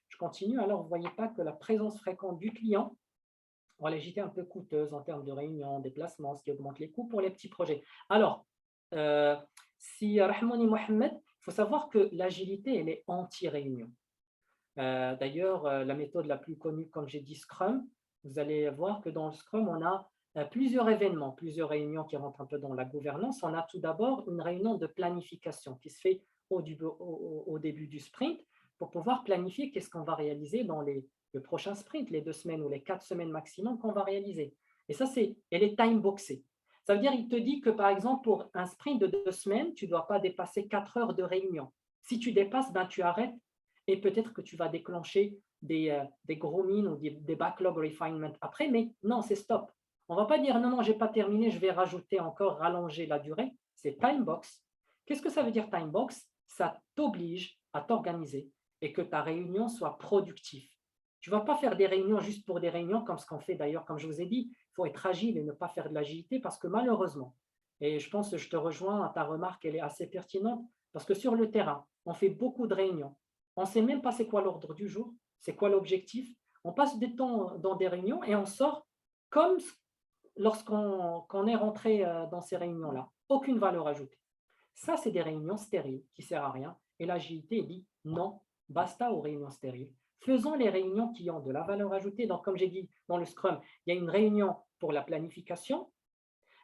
Je continue. Alors, vous ne voyez pas que la présence fréquente du client en l'agilité un peu coûteuse en termes de réunions, déplacements, ce qui augmente les coûts pour les petits projets. Alors, si Rahman et Mohamed, il faut savoir que l'agilité, elle est anti-réunion. D'ailleurs, la méthode la plus connue, comme j'ai dit, Scrum, vous allez voir que dans le Scrum, on a plusieurs événements, plusieurs réunions qui rentrent un peu dans la gouvernance. On a tout d'abord une réunion de planification qui se fait au début du sprint pour pouvoir planifier qu'est-ce qu'on va réaliser dans le prochain sprint, les 2 semaines ou les 4 semaines maximum qu'on va réaliser. Et ça, elle est time-boxée. Ça veut dire qu'il te dit que, par exemple, pour un sprint de 2 semaines, tu ne dois pas dépasser 4 heures de réunion. Si tu dépasses, ben, tu arrêtes et peut-être que tu vas déclencher des gros mines ou des backlog refinement après, mais non, c'est stop. On ne va pas dire non, je n'ai pas terminé, je vais rajouter encore, rallonger la durée. C'est time box. Qu'est-ce que ça veut dire time box? Ça t'oblige à t'organiser et que ta réunion soit productive. Tu ne vas pas faire des réunions juste pour des réunions comme ce qu'on fait d'ailleurs, comme je vous ai dit, il faut être agile et ne pas faire de l'agilité parce que malheureusement, et je pense que je te rejoins à ta remarque, elle est assez pertinente, parce que sur le terrain, on fait beaucoup de réunions. On ne sait même pas c'est quoi l'ordre du jour, c'est quoi l'objectif. On passe du temps dans des réunions et on sort comme lorsqu'on est rentré dans ces réunions-là. Aucune valeur ajoutée. Ça, c'est des réunions stériles qui ne servent à rien. Et l'agilité dit non, basta aux réunions stériles. Faisons les réunions qui ont de la valeur ajoutée. Donc, comme j'ai dit dans le Scrum, il y a une réunion pour la planification,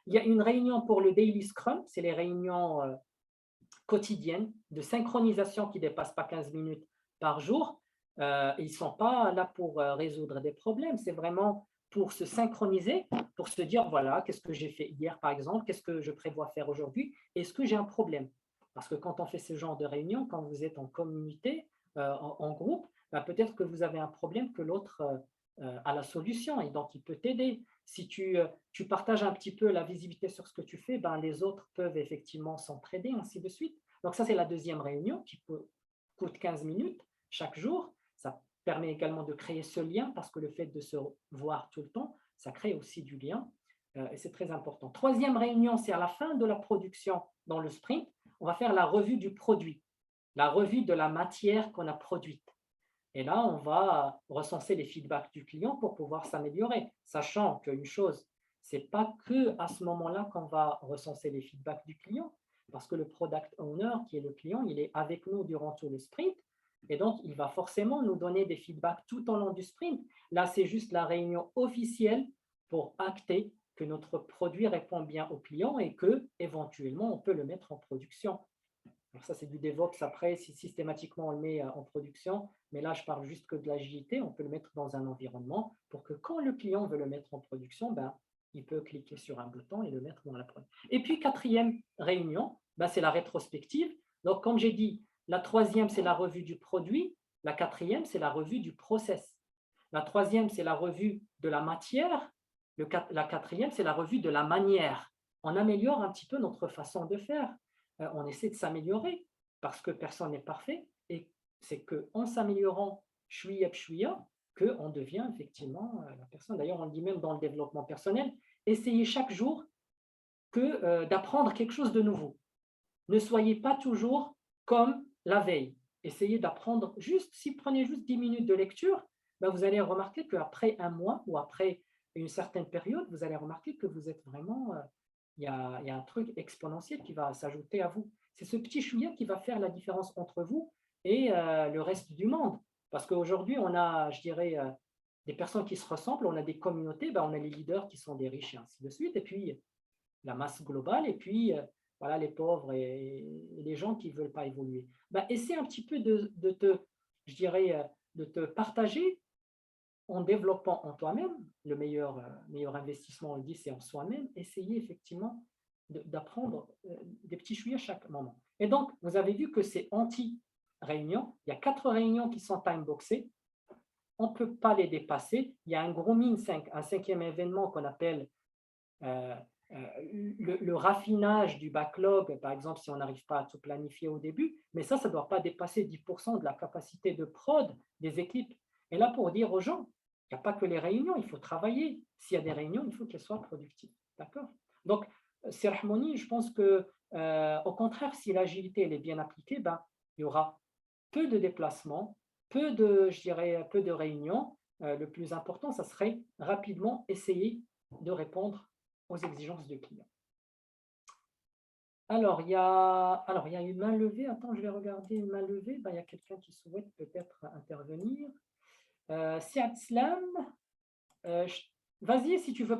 il y a une réunion pour le Daily Scrum, c'est les réunions quotidiennes de synchronisation qui ne dépassent pas 15 minutes par jour. Ils ne sont pas là pour résoudre des problèmes, c'est vraiment pour se synchroniser, pour se dire, voilà, qu'est-ce que j'ai fait hier, par exemple, qu'est-ce que je prévois faire aujourd'hui, est-ce que j'ai un problème? Parce que quand on fait ce genre de réunion, quand vous êtes en communauté, en groupe, ben peut-être que vous avez un problème que l'autre a la solution et donc il peut t'aider. Si tu partages un petit peu la visibilité sur ce que tu fais, ben les autres peuvent effectivement s'entraider, ainsi de suite. Donc ça, c'est la deuxième réunion qui coûte 15 minutes chaque jour. Ça permet également de créer ce lien parce que le fait de se voir tout le temps, ça crée aussi du lien et c'est très important. Troisième réunion, c'est à la fin de la production dans le sprint, on va faire la revue du produit, la revue de la matière qu'on a produite. Et là, on va recenser les feedbacks du client pour pouvoir s'améliorer, sachant qu'une chose, ce n'est pas qu'à ce moment-là qu'on va recenser les feedbacks du client, parce que le product owner, qui est le client, il est avec nous durant tout le sprint, et donc il va forcément nous donner des feedbacks tout au long du sprint. Là, c'est juste la réunion officielle pour acter que notre produit répond bien au client et que éventuellement on peut le mettre en production. Alors ça, c'est du DevOps après, si systématiquement on le met en production, mais là, je parle juste que de l'agilité, on peut le mettre dans un environnement pour que quand le client veut le mettre en production, ben, il peut cliquer sur un bouton et le mettre dans la prod. Et puis, quatrième réunion, ben, c'est la rétrospective. Donc, comme j'ai dit, la troisième, c'est la revue du produit. La quatrième, c'est la revue du process. La troisième, c'est la revue de la matière. La quatrième, c'est la revue de la manière. On améliore un petit peu notre façon de faire. On essaie de s'améliorer parce que personne n'est parfait et c'est qu'en s'améliorant chouïa chouïa qu'on devient effectivement la personne. D'ailleurs, on le dit même dans le développement personnel, essayez chaque jour d'apprendre quelque chose de nouveau. Ne soyez pas toujours comme la veille. Essayez d'apprendre juste, si vous prenez juste 10 minutes de lecture, ben vous allez remarquer qu'après un mois ou après une certaine période, vous allez remarquer que vous êtes vraiment il y a un truc exponentiel qui va s'ajouter à vous. C'est ce petit chouïa qui va faire la différence entre vous et le reste du monde. Parce qu'aujourd'hui, on a, je dirais, des personnes qui se ressemblent, on a des communautés, ben, on a les leaders qui sont des riches et ainsi de suite, et puis la masse globale, et puis voilà, les pauvres et les gens qui ne veulent pas évoluer. Ben, essaie un petit peu de te, je dirais, de te partager en développant en toi-même, le meilleur investissement, on le dit, c'est en soi-même, essayez effectivement d'apprendre des petits chouïas à chaque moment. Et donc, vous avez vu que c'est anti-réunion. Il y a 4 réunions qui sont time-boxées. On ne peut pas les dépasser. Il y a un grooming 5, un 5e événement qu'on appelle le raffinage du backlog, par exemple, si on n'arrive pas à tout planifier au début, mais ça ne doit pas dépasser 10% de la capacité de prod des équipes. Et là, pour dire aux gens, il n'y a pas que les réunions, il faut travailler. S'il y a des réunions, il faut qu'elles soient productives. D'accord? Donc, cérémonie, je pense que, au contraire, si l'agilité elle est bien appliquée, ben, il y aura peu de déplacements, je dirais, peu de réunions. Le plus important, ça serait rapidement essayer de répondre aux exigences du client. Alors, il y a une main levée. Attends, je vais regarder une main levée. Ben, il y a quelqu'un qui souhaite peut-être intervenir. Siad Slam, vas-y si tu veux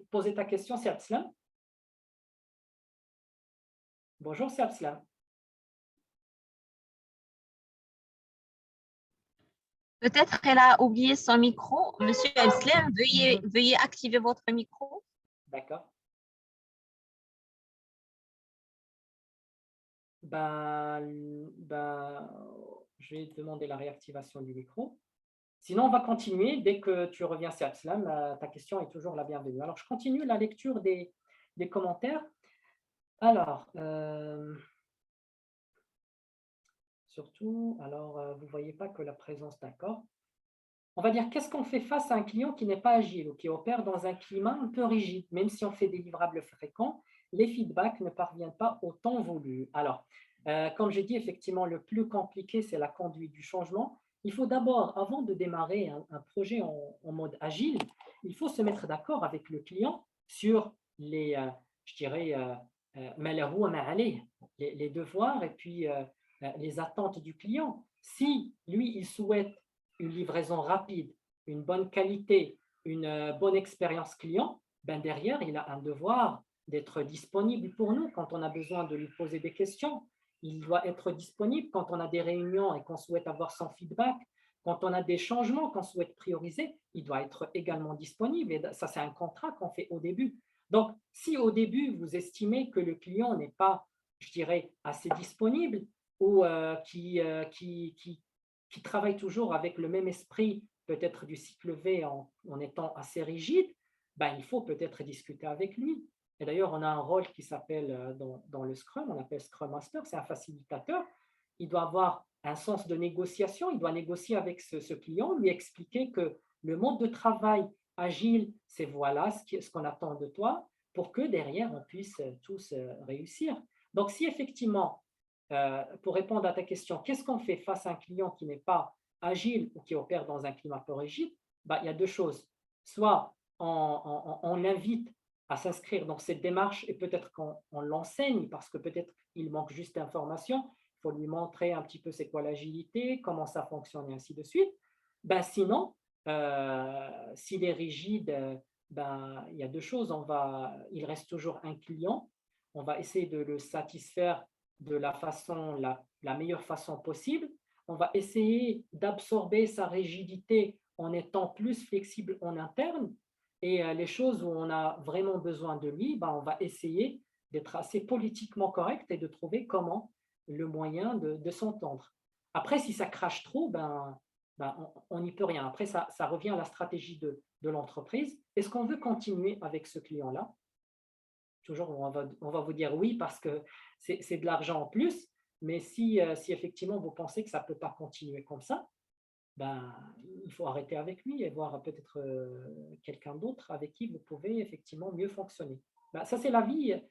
poser ta question, Siad Slam. Bonjour, Siad Slam. Peut-être qu'elle a oublié son micro. Monsieur Elslam, veuillez activer votre micro. D'accord. Je vais demander la réactivation du micro. Sinon, on va continuer. Dès que tu reviens, Siad Slam, ta question est toujours la bienvenue. Alors, je continue la lecture des commentaires. Alors, surtout, alors, vous ne voyez pas que la présence, d'accord. On va dire, qu'est-ce qu'on fait face à un client qui n'est pas agile ou qui opère dans un climat un peu rigide? Même si on fait des livrables fréquents, les feedbacks ne parviennent pas au temps voulu. Alors, comme j'ai dit, effectivement, le plus compliqué, c'est la conduite du changement. Il faut d'abord, avant de démarrer un projet en mode agile, il faut se mettre d'accord avec le client sur les, je dirais, les devoirs et puis les attentes du client. Si lui, il souhaite une livraison rapide, une bonne qualité, une bonne expérience client, ben derrière, il a un devoir d'être disponible pour nous quand on a besoin de lui poser des questions. Il doit être disponible quand on a des réunions et qu'on souhaite avoir son feedback. Quand on a des changements qu'on souhaite prioriser, il doit être également disponible. Et ça, c'est un contrat qu'on fait au début. Donc, si au début, vous estimez que le client n'est pas, je dirais, assez disponible ou qui travaille toujours avec le même esprit, peut-être du cycle V en étant assez rigide, ben, il faut peut-être discuter avec lui. Et d'ailleurs, on a un rôle qui s'appelle dans le Scrum, on appelle Scrum Master, c'est un facilitateur. Il doit avoir un sens de négociation, il doit négocier avec ce client, lui expliquer que le mode de travail agile, c'est voilà ce qu'on attend de toi, pour que derrière, on puisse tous réussir. Donc, si effectivement, pour répondre à ta question, qu'est-ce qu'on fait face à un client qui n'est pas agile ou qui opère dans un climat peu rigide? Ben, il y a deux choses. Soit on l'invite à s'inscrire dans cette démarche et peut-être qu'on l'enseigne parce que peut-être il manque juste d'informations. Il faut lui montrer un petit peu c'est quoi l'agilité, comment ça fonctionne et ainsi de suite. Ben, sinon, s'il est rigide, ben, il y a deux choses. Il reste toujours un client. On va essayer de le satisfaire de la meilleure façon possible. On va essayer d'absorber sa rigidité en étant plus flexible en interne. Et les choses où on a vraiment besoin de lui, ben, on va essayer d'être assez politiquement correct et de trouver comment le moyen de s'entendre. Après, si ça crache trop, on n'y peut rien. Après, ça revient à la stratégie de l'entreprise. Est-ce qu'on veut continuer avec ce client-là? Toujours, on va vous dire oui parce que c'est de l'argent en plus. Mais si effectivement vous pensez que ça ne peut pas continuer comme ça, ben, il faut arrêter avec lui et voir peut-être quelqu'un d'autre avec qui vous pouvez effectivement mieux fonctionner. Ben, ça, c'est la vie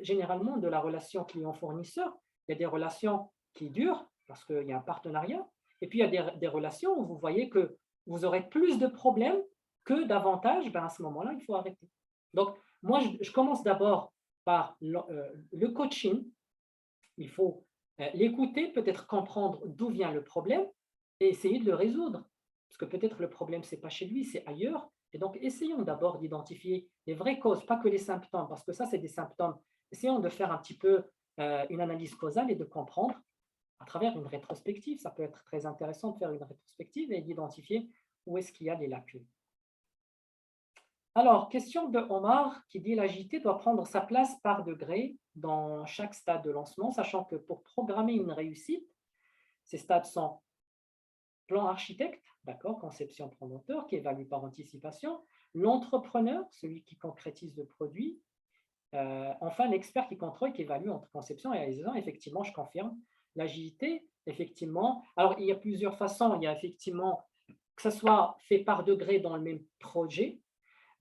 généralement de la relation client-fournisseur. Il y a des relations qui durent parce qu'il y a un partenariat. Et puis, il y a des relations où vous voyez que vous aurez plus de problèmes que d'avantages. Ben, à ce moment-là, il faut arrêter. Donc, moi, je commence d'abord par le coaching. Il faut l'écouter, peut-être comprendre d'où vient le problème et essayer de le résoudre. Parce que peut-être le problème, ce n'est pas chez lui, c'est ailleurs. Et donc, essayons d'abord d'identifier les vraies causes, pas que les symptômes, parce que ça, c'est des symptômes. Essayons de faire un petit peu une analyse causale et de comprendre à travers une rétrospective. Ça peut être très intéressant de faire une rétrospective et d'identifier où est-ce qu'il y a des lacunes. Alors, question de Omar qui dit l'agilité doit prendre sa place par degré dans chaque stade de lancement, sachant que pour programmer une réussite, ces stades sont plan architecte, d'accord, conception promoteur, qui évalue par anticipation, l'entrepreneur, celui qui concrétise le produit, enfin l'expert qui contrôle, qui évalue entre conception et réalisation. Effectivement, je confirme, l'agilité, effectivement, alors il y a plusieurs façons, il y a effectivement que ce soit fait par degré dans le même projet,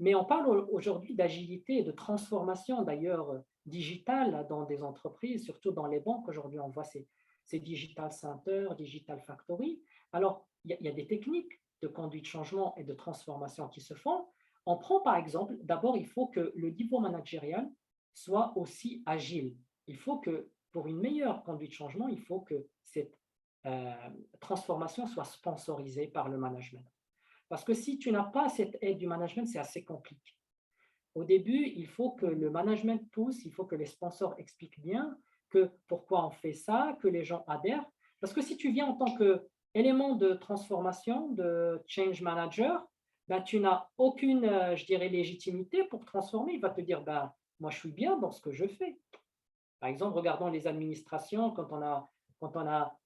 mais on parle aujourd'hui d'agilité et de transformation d'ailleurs digitale dans des entreprises, surtout dans les banques. Aujourd'hui, on voit ces Digital Center, Digital Factory. Alors, il y a des techniques de conduite de changement et de transformation qui se font. On prend par exemple, d'abord, il faut que le niveau managérial soit aussi agile. Il faut que, pour une meilleure conduite de changement, il faut que cette transformation soit sponsorisée par le management. Parce que si tu n'as pas cette aide du management, c'est assez compliqué. Au début, il faut que le management pousse, il faut que les sponsors expliquent bien que pourquoi on fait ça, que les gens adhèrent. Parce que si tu viens en tant qu'élément de transformation, de change manager, ben, tu n'as aucune, je dirais, légitimité pour transformer. Il va te dire, ben, moi, je suis bien dans ce que je fais. Par exemple, regardons les administrations, quand on a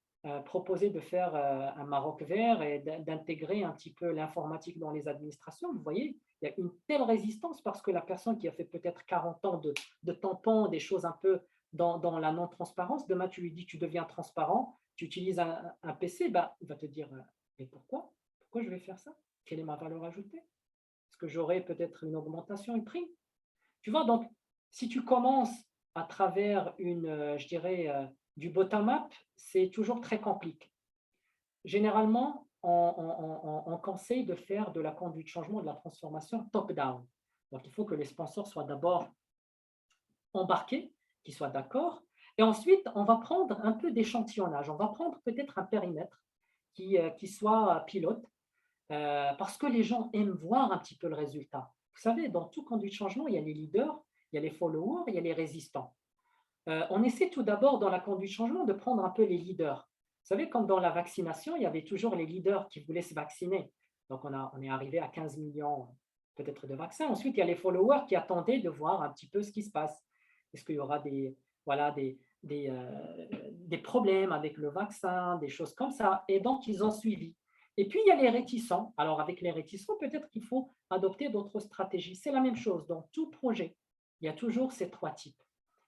proposé de faire un Maroc vert et d'intégrer un petit peu l'informatique dans les administrations, vous voyez, il y a une telle résistance parce que la personne qui a fait peut-être 40 ans de tampons, des choses un peu dans la non-transparence, demain tu lui dis tu deviens transparent, tu utilises un PC, ben, il va te dire mais pourquoi? Pourquoi je vais faire ça? Quelle est ma valeur ajoutée? Est-ce que j'aurai peut-être une augmentation, une prime? Tu vois, donc si tu commences à travers je dirais, du bottom-up, c'est toujours très compliqué. Généralement, on conseille de faire de la conduite de changement, de la transformation top-down. Donc, il faut que les sponsors soient d'abord embarqués, qu'ils soient d'accord. Et ensuite, on va prendre un peu d'échantillonnage. On va prendre peut-être un périmètre qui soit pilote, parce que les gens aiment voir un petit peu le résultat. Vous savez, dans tout conduit de changement, il y a les leaders, il y a les followers, il y a les résistants. On essaie tout d'abord dans la conduite de changement de prendre un peu les leaders. Vous savez, comme dans la vaccination, il y avait toujours les leaders qui voulaient se vacciner. Donc, on est arrivé à 15 millions peut-être de vaccins. Ensuite, il y a les followers qui attendaient de voir un petit peu ce qui se passe. Est-ce qu'il y aura des problèmes avec le vaccin, des choses comme ça. Et donc, ils ont suivi. Et puis, il y a les réticents. Alors, avec les réticents, peut-être qu'il faut adopter d'autres stratégies. C'est la même chose dans tout projet. Il y a toujours ces trois types.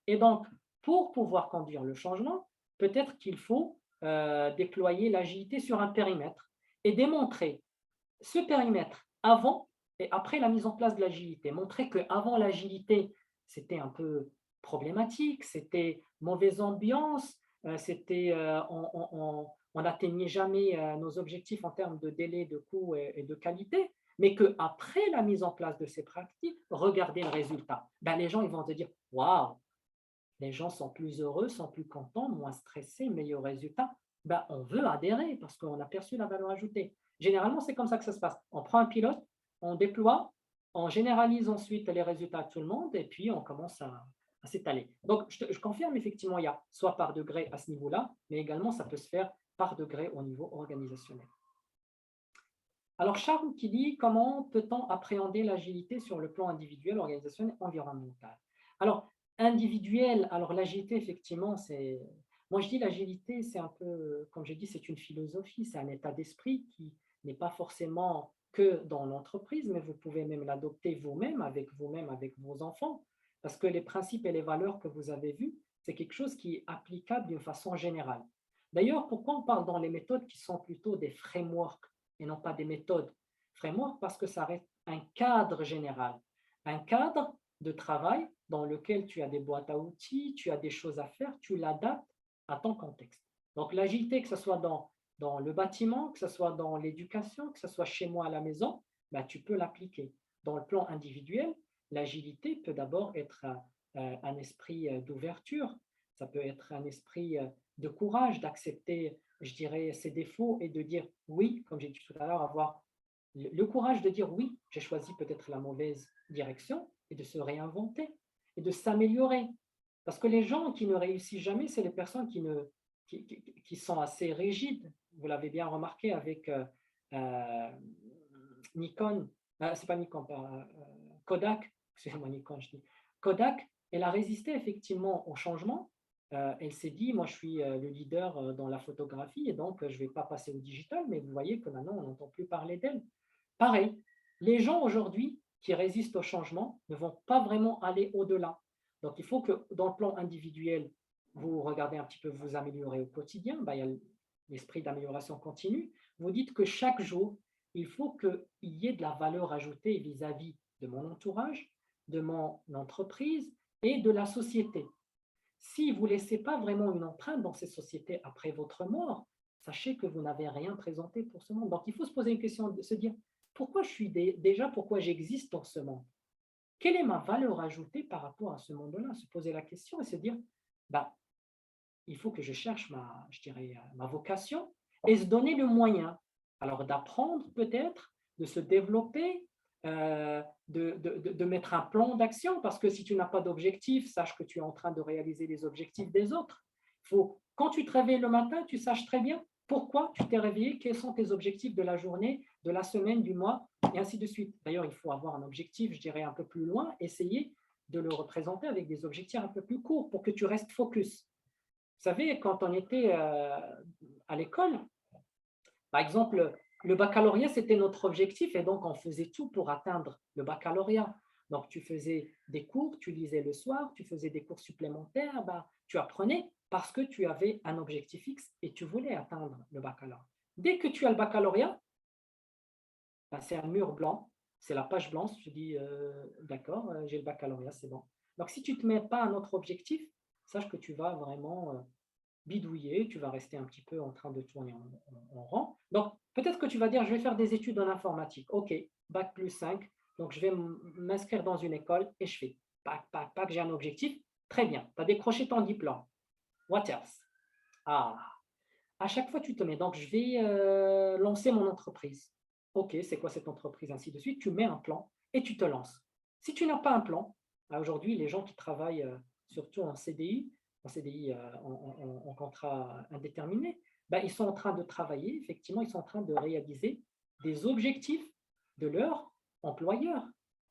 Et donc, pour pouvoir conduire le changement, peut-être qu'il faut déployer l'agilité sur un périmètre et démontrer ce périmètre avant et après la mise en place de l'agilité. Montrer qu'avant l'agilité, c'était un peu problématique, c'était mauvaise ambiance, on n'atteignait jamais nos objectifs en termes de délai, de coût et de qualité, mais qu'après la mise en place de ces pratiques, regardez le résultat. Ben, les gens ils vont te dire « Waouh, les gens sont plus heureux, sont plus contents, moins stressés, meilleurs résultats. » Ben, on veut adhérer parce qu'on a perçu la valeur ajoutée. Généralement, c'est comme ça que ça se passe. On prend un pilote, on déploie, on généralise ensuite les résultats à tout le monde et puis on commence à s'étaler. Donc, je confirme effectivement, il y a soit par degré à ce niveau-là, mais également ça peut se faire par degré au niveau organisationnel. Alors, Charles qui dit « Comment peut-on appréhender l'agilité sur le plan individuel, organisationnel, environnemental ?» Alors, individuel, alors l'agilité, effectivement, c'est… Moi, je dis l'agilité, c'est un peu, comme j'ai dit, c'est une philosophie, c'est un état d'esprit qui n'est pas forcément que dans l'entreprise, mais vous pouvez même l'adopter vous-même, avec vos enfants, parce que les principes et les valeurs que vous avez vus, c'est quelque chose qui est applicable d'une façon générale. D'ailleurs, pourquoi on parle dans les méthodes qui sont plutôt des frameworks et non pas des méthodes? Framework parce que ça reste un cadre général, un cadre de travail dans lequel tu as des boîtes à outils, tu as des choses à faire, tu l'adaptes à ton contexte. Donc l'agilité, que ce soit dans le bâtiment, que ce soit dans l'éducation, que ce soit chez moi à la maison, ben, tu peux l'appliquer. Dans le plan individuel, l'agilité peut d'abord être un esprit d'ouverture, ça peut être un esprit de courage, d'accepter, je dirais, ses défauts et de dire oui, comme j'ai dit tout à l'heure, avoir le courage de dire oui, j'ai choisi peut-être la mauvaise direction et de se réinventer et de s'améliorer. Parce que les gens qui ne réussissent jamais, c'est les personnes qui sont assez rigides. Vous l'avez bien remarqué avec Nikon, c'est pas Nikon, Kodak, excusez-moi Nikon, je dis Kodak, elle a résisté effectivement au changement. Elle s'est dit, moi je suis le leader dans la photographie et donc je ne vais pas passer au digital, mais vous voyez que maintenant on n'entend plus parler d'elle. Pareil, les gens aujourd'hui qui résistent au changement ne vont pas vraiment aller au-delà. Donc il faut que dans le plan individuel, vous regardez un petit peu, vous améliorer au quotidien, ben, il y a l'esprit d'amélioration continue. Vous dites que chaque jour, il faut qu'il y ait de la valeur ajoutée vis-à-vis de mon entourage, de mon entreprise et de la société. Si vous ne laissez pas vraiment une empreinte dans ces sociétés après votre mort, sachez que vous n'avez rien présenté pour ce monde. Donc, il faut se poser une question, de se dire, pourquoi je suis déjà, pourquoi j'existe dans ce monde? Quelle est ma valeur ajoutée par rapport à ce monde-là? Se poser la question et se dire, bah, il faut que je cherche ma vocation et se donner le moyen. Alors, d'apprendre peut-être, de se développer, de mettre un plan d'action, parce que si tu n'as pas d'objectif, sache que tu es en train de réaliser les objectifs des autres. Quand tu te réveilles le matin, tu saches très bien pourquoi tu t'es réveillé, quels sont tes objectifs de la journée, de la semaine, du mois, et ainsi de suite. D'ailleurs, il faut avoir un objectif, je dirais, un peu plus loin, essayer de le représenter avec des objectifs un peu plus courts pour que tu restes focus. Vous savez, quand on était à l'école, par exemple, le baccalauréat, c'était notre objectif et donc on faisait tout pour atteindre le baccalauréat. Donc, tu faisais des cours, tu lisais le soir, tu faisais des cours supplémentaires, tu apprenais parce que tu avais un objectif fixe et tu voulais atteindre le baccalauréat. Dès que tu as le baccalauréat, c'est un mur blanc, c'est la page blanche, tu dis d'accord, j'ai le baccalauréat, c'est bon. Donc, si tu ne te mets pas un autre objectif, sache que tu vas vraiment bidouiller, tu vas rester un petit peu en train de tourner en rang. Donc, peut-être que tu vas dire, je vais faire des études en informatique. OK, bac plus 5, donc je vais m'inscrire dans une école et je fais, pac, pac, pac, j'ai un objectif. Très bien, tu as décroché ton diplôme. What else? À chaque fois, tu te mets. Donc, je vais lancer mon entreprise. OK, c'est quoi cette entreprise? Ainsi de suite. Tu mets un plan et tu te lances. Si tu n'as pas un plan, aujourd'hui, les gens qui travaillent surtout en CDI, en contrat indéterminé, ben, ils sont en train de travailler, effectivement, ils sont en train de réaliser des objectifs de leur employeur.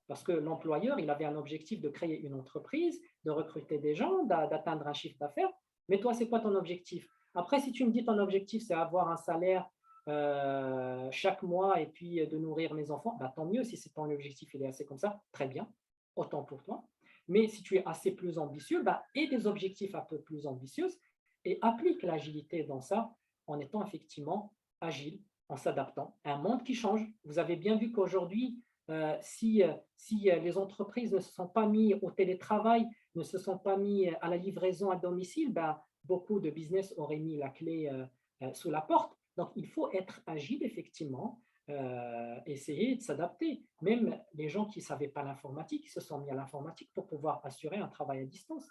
Parce que l'employeur, il avait un objectif de créer une entreprise, de recruter des gens, d'atteindre un chiffre d'affaires. Mais toi, c'est quoi ton objectif? Après, si tu me dis ton objectif, c'est avoir un salaire chaque mois et puis de nourrir mes enfants, bah, tant mieux si c'est ton objectif, il est assez comme ça, très bien, autant pour toi. Mais si tu es assez plus ambitieux, bah, aie des objectifs un peu plus ambitieux et applique l'agilité dans ça en étant effectivement agile, en s'adaptant à un monde qui change. Vous avez bien vu qu'aujourd'hui, si les entreprises ne se sont pas mis au télétravail, ne se sont pas mis à la livraison à domicile, bah, beaucoup de business auraient mis la clé sous la porte. Donc, il faut être agile, effectivement, essayer de s'adapter. Même les gens qui ne savaient pas l'informatique, ils se sont mis à l'informatique pour pouvoir assurer un travail à distance.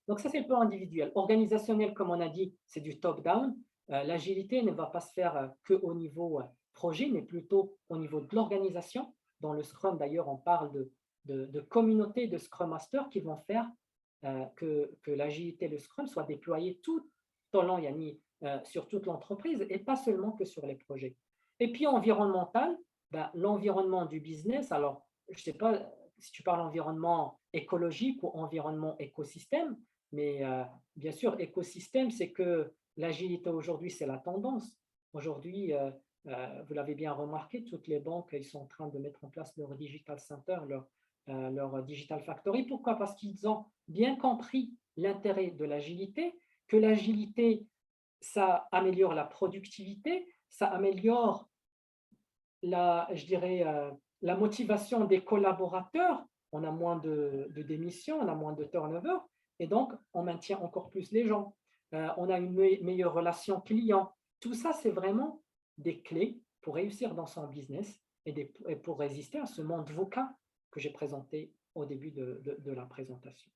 Donc, ça, c'est le plan individuel. Organisationnel, comme on a dit, c'est du top-down. L'agilité ne va pas se faire qu'au niveau projet, mais plutôt au niveau de l'organisation. Dans le Scrum, d'ailleurs, on parle de communautés de Scrum Masters qui vont faire que l'agilité et le Scrum soient déployés tout au long, Yanni, sur toute l'entreprise et pas seulement que sur les projets. Et puis, environnemental, ben, l'environnement du business, alors, je ne sais pas si tu parles environnement écologique ou environnement écosystème, mais bien sûr, écosystème, c'est que l'agilité aujourd'hui, c'est la tendance. Aujourd'hui, vous l'avez bien remarqué, toutes les banques, ils sont en train de mettre en place leur digital center, leur digital factory. Pourquoi? Parce qu'ils ont bien compris l'intérêt de l'agilité, que l'agilité, ça améliore la productivité, ça améliore je dirais, la motivation des collaborateurs. On a moins de démissions, on a moins de turnover, et donc on maintient encore plus les gens. On a une meilleure relation client. Tout ça, c'est vraiment des clés pour réussir dans son business et pour résister à ce monde VUCA que j'ai présenté au début de la présentation.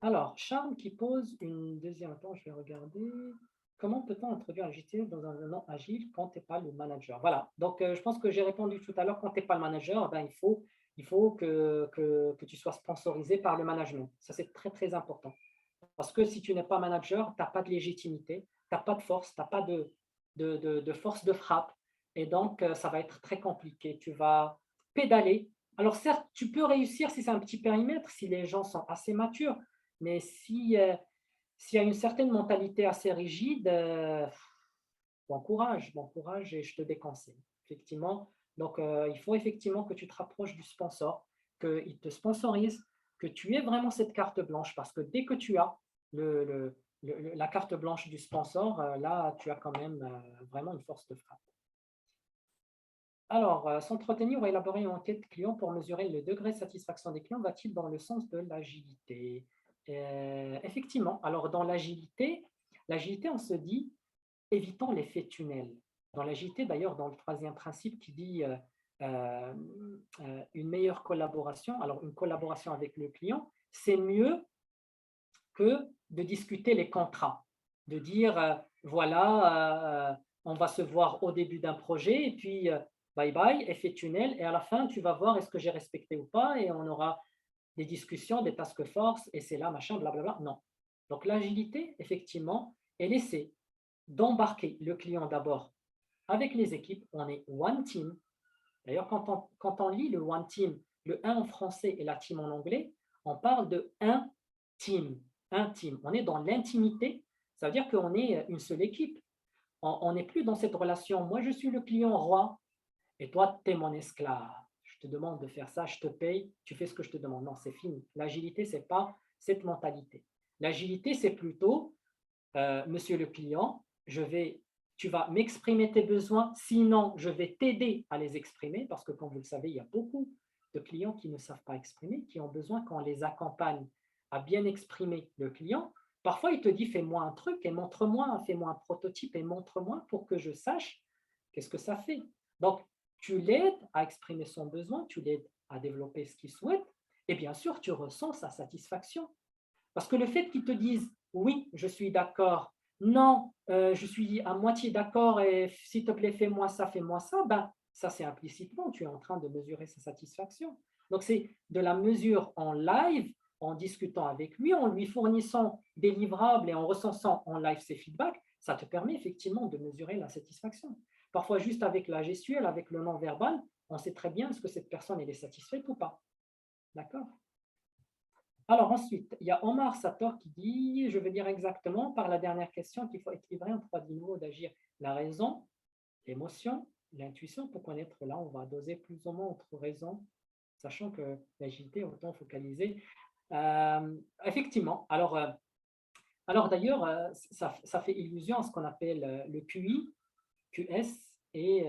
Alors, Charles qui pose une deuxième question, je vais regarder. Comment peut-on introduire l'agilité dans un environnement agile quand tu n'es pas le manager? Voilà, donc je pense que j'ai répondu tout à l'heure, quand tu n'es pas le manager, ben, il faut que tu sois sponsorisé par le management. Ça, c'est très, très important. Parce que si tu n'es pas manager, tu n'as pas de légitimité, tu n'as pas de force, tu n'as pas de force de frappe. Et donc, ça va être très compliqué. Tu vas pédaler. Alors certes, tu peux réussir si c'est un petit périmètre, si les gens sont assez matures. Mais s'il y a une certaine mentalité assez rigide, bon courage et je te déconseille. Effectivement, donc il faut effectivement que tu te rapproches du sponsor, qu'il te sponsorise, que tu aies vraiment cette carte blanche, parce que dès que tu as la carte blanche du sponsor, là, tu as quand même vraiment une force de frappe. Alors, s'entretenir ou élaborer une enquête client pour mesurer le degré de satisfaction des clients va-t-il dans le sens de l'agilité? Effectivement, alors dans l'agilité, on se dit évitons l'effet tunnel. Dans l'agilité, d'ailleurs, dans le troisième principe qui dit une meilleure collaboration, alors une collaboration avec le client, c'est mieux que de discuter les contrats, de dire voilà, on va se voir au début d'un projet et puis bye bye, effet tunnel, et à la fin, tu vas voir est-ce que j'ai respecté ou pas, et on aura des discussions, des task force, et c'est là, machin, blablabla. Non. Donc l'agilité, effectivement, elle essaie d'embarquer le client d'abord avec les équipes. On est one team. D'ailleurs, quand on lit le one team, le un en français et la team en anglais, on parle de un team. Un team. On est dans l'intimité. Ça veut dire qu'on est une seule équipe. On n'est plus dans cette relation. Moi, je suis le client roi et toi, tu es mon esclave. Je te demande de faire ça, je te paye, tu fais ce que je te demande. Non, c'est fini. L'agilité, ce n'est pas cette mentalité. L'agilité, c'est plutôt, monsieur le client, tu vas m'exprimer tes besoins, sinon je vais t'aider à les exprimer, parce que comme vous le savez, il y a beaucoup de clients qui ne savent pas exprimer, qui ont besoin qu'on les accompagne à bien exprimer le client. Parfois, il te dit, fais-moi un truc et montre-moi, fais-moi un prototype et montre-moi pour que je sache qu'est-ce que ça fait. Donc, tu l'aides à exprimer son besoin, tu l'aides à développer ce qu'il souhaite, et bien sûr, tu ressens sa satisfaction. Parce que le fait qu'ils te disent « oui, je suis d'accord »,« non, je suis à moitié d'accord et s'il te plaît, fais-moi ça », ben, ça c'est implicitement, tu es en train de mesurer sa satisfaction. Donc c'est de la mesure en live, en discutant avec lui, en lui fournissant des livrables et en recensant en live ses feedbacks, ça te permet effectivement de mesurer la satisfaction. Parfois, juste avec la gestuelle, avec le non-verbal, on sait très bien est-ce que cette personne elle est satisfaite ou pas. D'accord? Alors ensuite, il y a Omar Sator qui dit, je veux dire exactement par la dernière question qu'il faut équilibrer en 3 niveaux d'agir. La raison, l'émotion, l'intuition, pour connaître là, on va doser plus ou moins entre raison, sachant que l'agilité, autant focaliser. Effectivement, alors d'ailleurs, ça fait illusion à ce qu'on appelle le QI, QS et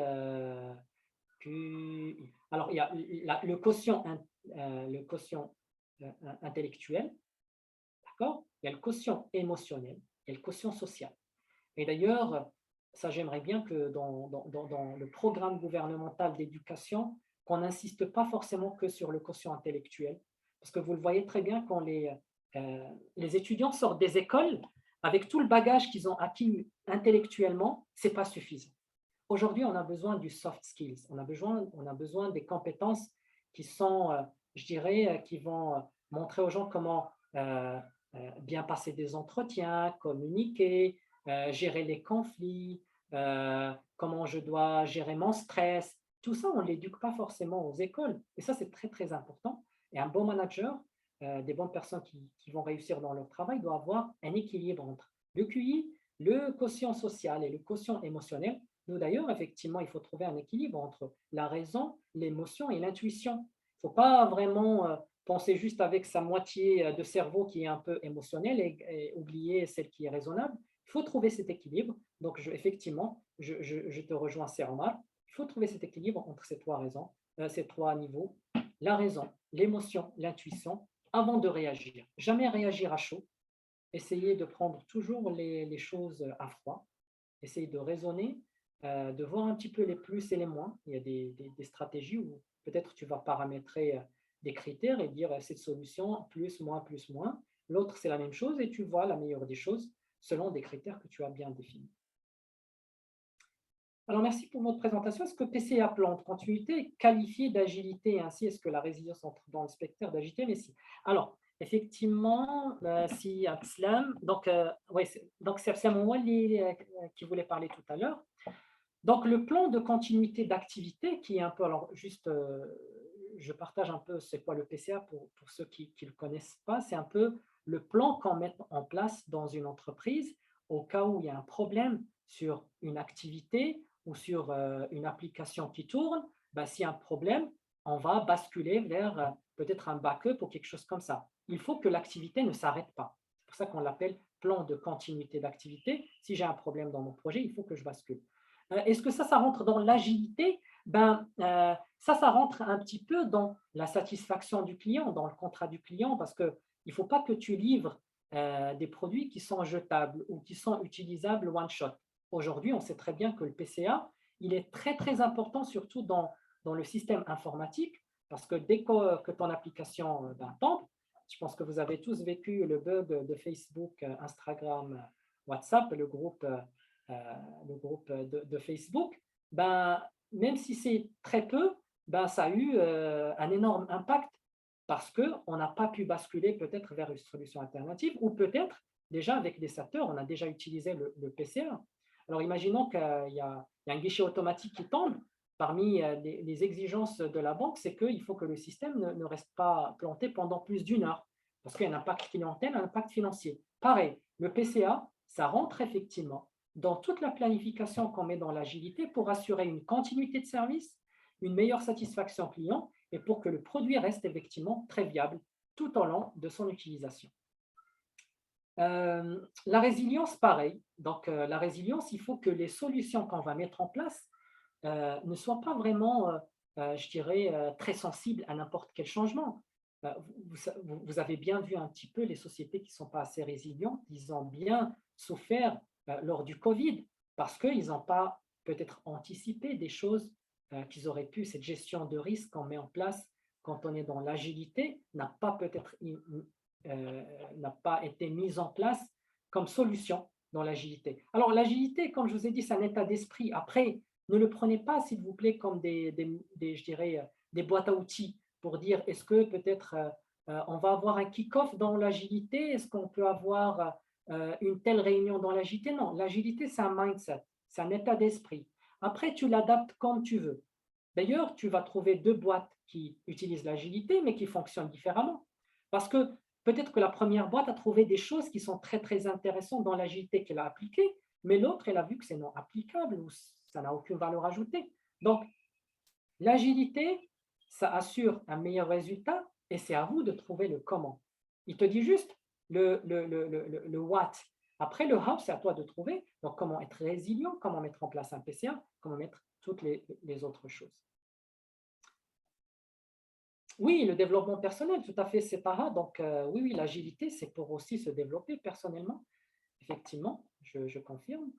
QI. Alors, il y a le quotient intellectuel, d'accord? Il y a le quotient émotionnel et le quotient social. Et d'ailleurs, ça j'aimerais bien que dans le programme gouvernemental d'éducation, qu'on n'insiste pas forcément que sur le quotient intellectuel, parce que vous le voyez très bien quand les étudiants sortent des écoles, avec tout le bagage qu'ils ont acquis intellectuellement, ce n'est pas suffisant. Aujourd'hui, on a besoin du soft skills, on a besoin des compétences qui sont, je dirais, qui vont montrer aux gens comment bien passer des entretiens, communiquer, gérer les conflits, comment je dois gérer mon stress. Tout ça, on ne l'éduque pas forcément aux écoles. Et ça, c'est très, très important. Et un bon manager, des bonnes personnes qui vont réussir dans leur travail, doit avoir un équilibre entre le QI, le quotient social et le quotient émotionnel. Nous, d'ailleurs, effectivement, il faut trouver un équilibre entre la raison, l'émotion et l'intuition. Il ne faut pas vraiment penser juste avec sa moitié de cerveau qui est un peu émotionnelle et oublier celle qui est raisonnable. Il faut trouver cet équilibre. Donc, effectivement, je te rejoins, Sermar. Il faut trouver cet équilibre entre ces 3 raisons, ces 3 niveaux. La raison, l'émotion, l'intuition, avant de réagir. Jamais réagir à chaud. Essayez de prendre toujours les choses à froid. Essayez de raisonner, de voir un petit peu les plus et les moins. Il y a des stratégies où peut-être tu vas paramétrer des critères et dire cette solution, plus, moins, plus, moins. L'autre, c'est la même chose et tu vois la meilleure des choses selon des critères que tu as bien définis. Alors, merci pour votre présentation. Est-ce que PCA, plan de continuité, est qualifié d'agilité? Ainsi, est-ce que la résilience entre dans le spectre d'agilité? Mais si. Alors, effectivement, si Abslam, donc c'est Abslam Ouali qui voulait parler tout à l'heure. Donc, le plan de continuité d'activité qui est un peu, alors juste, je partage un peu c'est quoi le PCA pour ceux qui ne le connaissent pas, c'est un peu le plan qu'on met en place dans une entreprise au cas où il y a un problème sur une activité ou sur une application qui tourne. Ben, s'il y a un problème, on va basculer vers peut-être un backup ou quelque chose comme ça. Il faut que l'activité ne s'arrête pas. C'est pour ça qu'on l'appelle plan de continuité d'activité. Si j'ai un problème dans mon projet, il faut que je bascule. Est-ce que ça rentre dans l'agilité? Ben, ça rentre un petit peu dans la satisfaction du client, dans le contrat du client, parce qu'il ne faut pas que tu livres des produits qui sont jetables ou qui sont utilisables one-shot. Aujourd'hui, on sait très bien que le PCA, il est très, très important, surtout dans le système informatique, parce que dès que ton application tombe, je pense que vous avez tous vécu le bug de Facebook, Instagram, WhatsApp, le groupe de Facebook, ben, même si c'est très peu, ben, ça a eu un énorme impact parce qu'on n'a pas pu basculer peut-être vers une solution alternative ou peut-être déjà avec des secteurs, on a déjà utilisé le PCA. Alors imaginons qu'il y a un guichet automatique qui tombe. Parmi les exigences de la banque, c'est qu'il faut que le système ne reste pas planté pendant plus d'1 heure parce qu'il y a un impact clientèle, un impact financier. Pareil, le PCA, ça rentre effectivement dans toute la planification qu'on met dans l'agilité pour assurer une continuité de service, une meilleure satisfaction client et pour que le produit reste effectivement très viable tout au long de son utilisation. La résilience, pareil. Donc, la résilience, il faut que les solutions qu'on va mettre en place ne soient pas vraiment, je dirais, très sensibles à n'importe quel changement. Vous avez bien vu un petit peu les sociétés qui ne sont pas assez résilientes, ils ont bien souffert lors du Covid parce qu'ils n'ont pas peut-être anticipé des choses qu'ils auraient pu, cette gestion de risque qu'on met en place quand on est dans l'agilité n'a pas peut-être n'a pas été mise en place comme solution dans l'agilité. Alors, l'agilité, comme je vous ai dit, c'est un état d'esprit. Après, ne le prenez pas, s'il vous plaît, comme je dirais, des boîtes à outils pour dire est-ce que peut-être on va avoir un kick-off dans l'agilité? Est-ce qu'on peut avoir une telle réunion dans l'agilité? Non, l'agilité, c'est un mindset, c'est un état d'esprit. Après, tu l'adaptes comme tu veux. D'ailleurs, tu vas trouver deux boîtes qui utilisent l'agilité, mais qui fonctionnent différemment. Parce que peut-être que la première boîte a trouvé des choses qui sont très, très intéressantes dans l'agilité qu'elle a appliquée, mais l'autre, elle a vu que c'est non applicable ou ça n'a aucune valeur ajoutée. Donc, l'agilité, ça assure un meilleur résultat et c'est à vous de trouver le comment. Il te dit juste le what. Après, le how, c'est à toi de trouver. Donc, comment être résilient, comment mettre en place un PCA, comment mettre toutes les autres choses. Oui, le développement personnel, tout à fait, c'est pareil. Donc, oui, l'agilité, c'est pour aussi se développer personnellement. Effectivement, je confirme.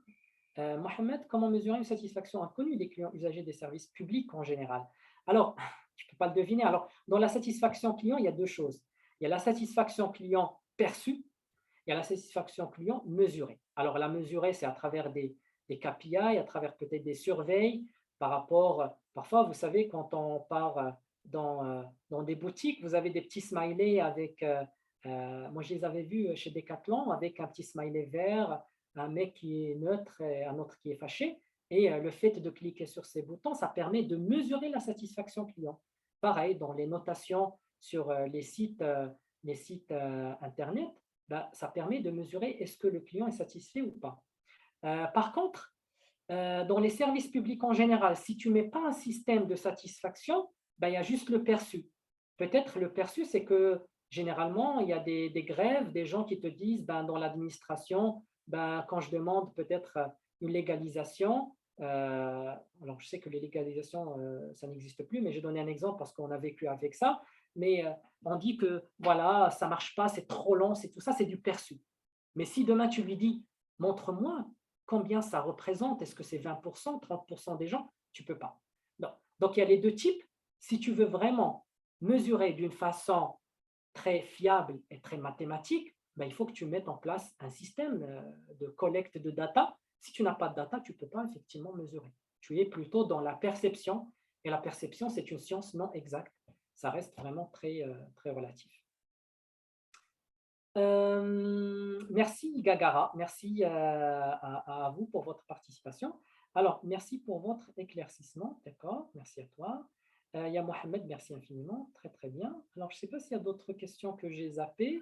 Mohamed, comment mesurer une satisfaction inconnue des clients usagers des services publics en général? Alors, tu ne peux pas le deviner. Alors, dans la satisfaction client, il y a deux choses. Il y a la satisfaction client perçue, il y a la satisfaction client mesurée. Alors, la mesurée, c'est à travers des KPI, à travers peut-être des surveilles par rapport, parfois, vous savez, quand on part dans des boutiques, vous avez des petits smileys avec, moi je les avais vus chez Decathlon, avec un petit smiley vert, un mec qui est neutre et un autre qui est fâché. Et le fait de cliquer sur ces boutons, ça permet de mesurer la satisfaction client. Pareil, dans les notations sur les sites Internet, ben, ça permet de mesurer est-ce que le client est satisfait ou pas. Par contre, dans les services publics en général, si tu ne mets pas un système de satisfaction, ben, il y a juste le perçu. Peut-être le perçu, c'est que généralement, il y a des grèves, des gens qui te disent ben, dans l'administration, ben, quand je demande peut-être une légalisation, alors je sais que les légalisations, ça n'existe plus, mais je donne un exemple parce qu'on a vécu avec ça, mais on dit que voilà, ça ne marche pas, c'est trop long, c'est tout ça, c'est du perçu. Mais si demain tu lui dis, montre-moi combien ça représente, est-ce que c'est 20%, 30% des gens? Tu ne peux pas. Non. Donc il y a les deux types. Si tu veux vraiment mesurer d'une façon très fiable et très mathématique, ben, il faut que tu mettes en place un système de collecte de data. Si tu n'as pas de data, tu ne peux pas effectivement mesurer. Tu es plutôt dans la perception, et la perception, c'est une science non exacte. Ça reste vraiment très, très relatif. Merci Gagara, merci à vous pour votre participation. Alors, merci pour votre éclaircissement, d'accord, merci à toi. Il y a Mohamed, merci infiniment, très très bien. Alors, je ne sais pas s'il y a d'autres questions que j'ai zappées.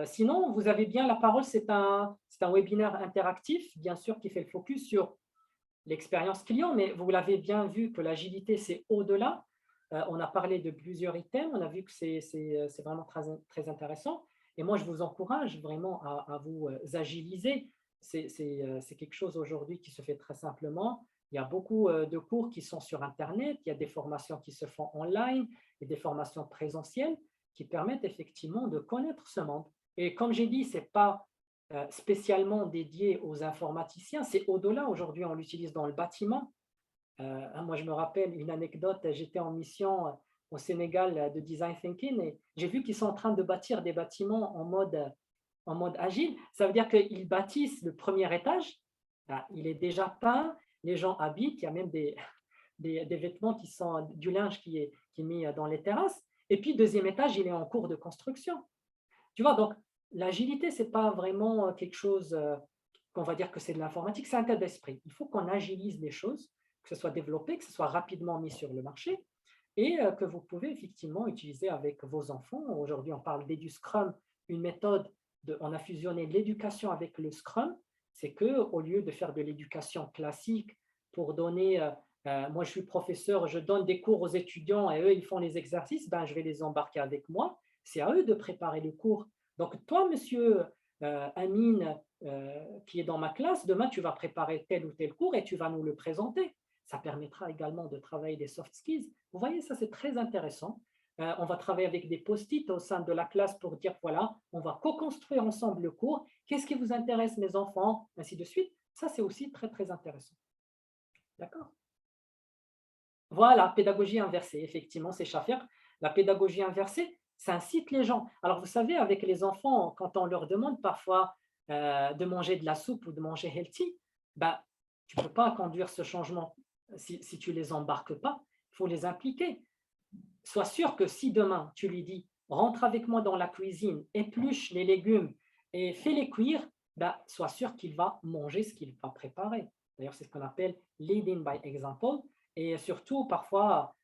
Sinon, vous avez bien la parole, c'est un webinaire interactif, bien sûr, qui fait le focus sur l'expérience client, mais vous l'avez bien vu que l'agilité, c'est au-delà. On a parlé de plusieurs items, on a vu que c'est vraiment très, très intéressant. Et moi, je vous encourage vraiment à vous agiliser. C'est quelque chose aujourd'hui qui se fait très simplement. Il y a beaucoup de cours qui sont sur Internet, il y a des formations qui se font online et des formations présentielles qui permettent effectivement de connaître ce monde. Et comme j'ai dit, ce n'est pas spécialement dédié aux informaticiens, c'est au-delà. Aujourd'hui, on l'utilise dans le bâtiment. Moi, je me rappelle une anecdote, j'étais en mission au Sénégal de Design Thinking et j'ai vu qu'ils sont en train de bâtir des bâtiments en mode agile. Ça veut dire qu'ils bâtissent le premier étage, il est déjà peint, les gens habitent, il y a même des vêtements qui sont du linge qui est mis dans les terrasses. Et puis, deuxième étage, il est en cours de construction. Tu vois, donc l'agilité, ce n'est pas vraiment quelque chose qu'on va dire que c'est de l'informatique, c'est un état d'esprit. Il faut qu'on agilise les choses, que ce soit développé, que ce soit rapidement mis sur le marché et que vous pouvez effectivement utiliser avec vos enfants. Aujourd'hui, on parle d'EduScrum, une méthode, on a fusionné l'éducation avec le Scrum. C'est qu'au lieu de faire de l'éducation classique pour donner, moi je suis professeur, je donne des cours aux étudiants et eux ils font les exercices, ben, je vais les embarquer avec moi. C'est à eux de préparer le cours. Donc toi, monsieur Amine, qui est dans ma classe, demain tu vas préparer tel ou tel cours et tu vas nous le présenter. Ça permettra également de travailler des soft skills. Vous voyez, ça c'est très intéressant. On va travailler avec des post-it au sein de la classe pour dire, voilà, on va co-construire ensemble le cours. Qu'est-ce qui vous intéresse, mes enfants? Ainsi de suite. Ça, c'est aussi très, très intéressant. D'accord? Voilà, pédagogie inversée. Effectivement, c'est Shafir. La pédagogie inversée, ça incite les gens. Alors, vous savez, avec les enfants, quand on leur demande parfois de manger de la soupe ou de manger healthy, ben, tu ne peux pas conduire ce changement si tu ne les embarques pas. Il faut les impliquer. Sois sûr que si demain, tu lui dis, rentre avec moi dans la cuisine, épluche les légumes et fais-les cuire, ben, sois sûr qu'il va manger ce qu'il va préparer. D'ailleurs, c'est ce qu'on appelle leading by example. Et surtout, parfois,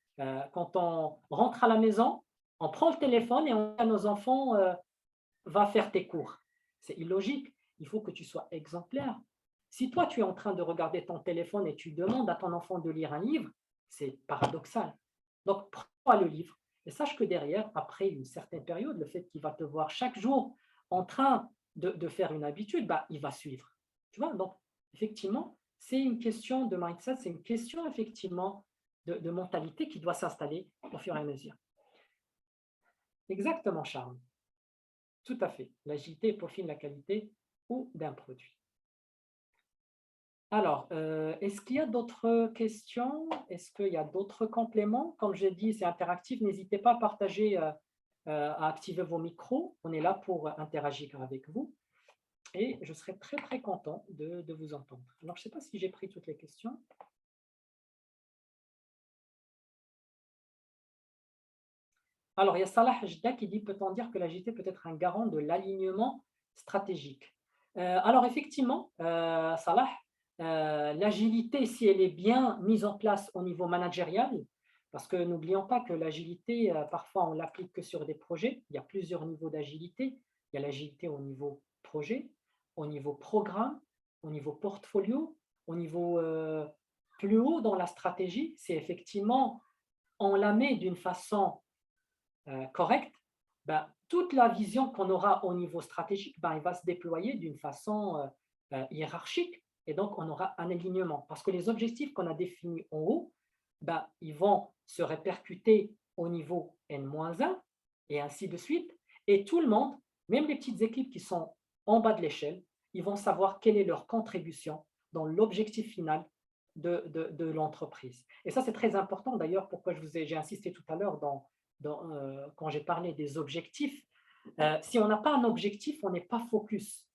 quand on rentre à la maison, on prend le téléphone et on dit à nos enfants, va faire tes cours. C'est illogique. Il faut que tu sois exemplaire. Si toi, tu es en train de regarder ton téléphone et tu demandes à ton enfant de lire un livre, c'est paradoxal. Donc, prends le livre et sache que derrière, après une certaine période, le fait qu'il va te voir chaque jour en train de faire une habitude, bah, il va suivre. Tu vois? Donc, effectivement, c'est une question de mindset, c'est une question effectivement de mentalité qui doit s'installer au fur et à mesure. Exactement, Charles. Tout à fait. L'agilité peaufine la qualité ou d'un produit. Alors, est-ce qu'il y a d'autres questions? Est-ce qu'il y a d'autres compléments? Comme j'ai dit, c'est interactif. N'hésitez pas à partager, à activer vos micros. On est là pour interagir avec vous. Et je serai très, très content de vous entendre. Alors, je ne sais pas si j'ai pris toutes les questions. Alors, il y a Salah Jda qui dit, peut-on dire que l'agilité peut être un garant de l'alignement stratégique? Alors, effectivement, Salah, l'agilité, si elle est bien mise en place au niveau managérial, parce que n'oublions pas que l'agilité, parfois, on l'applique que sur des projets. Il y a plusieurs niveaux d'agilité. Il y a l'agilité au niveau projet, au niveau programme, au niveau portfolio, au niveau plus haut dans la stratégie. C'est effectivement, on la met d'une façon correcte, ben, toute la vision qu'on aura au niveau stratégique, ben, elle va se déployer d'une façon hiérarchique et donc on aura un alignement. Parce que les objectifs qu'on a définis en haut, ben, ils vont se répercuter au niveau N-1 et ainsi de suite. Et tout le monde, même les petites équipes qui sont en bas de l'échelle, ils vont savoir quelle est leur contribution dans l'objectif final de l'entreprise. Et ça, c'est très important. D'ailleurs, pourquoi j'ai insisté tout à l'heure quand j'ai parlé des objectifs. Si on n'a pas un objectif, on n'est pas focus.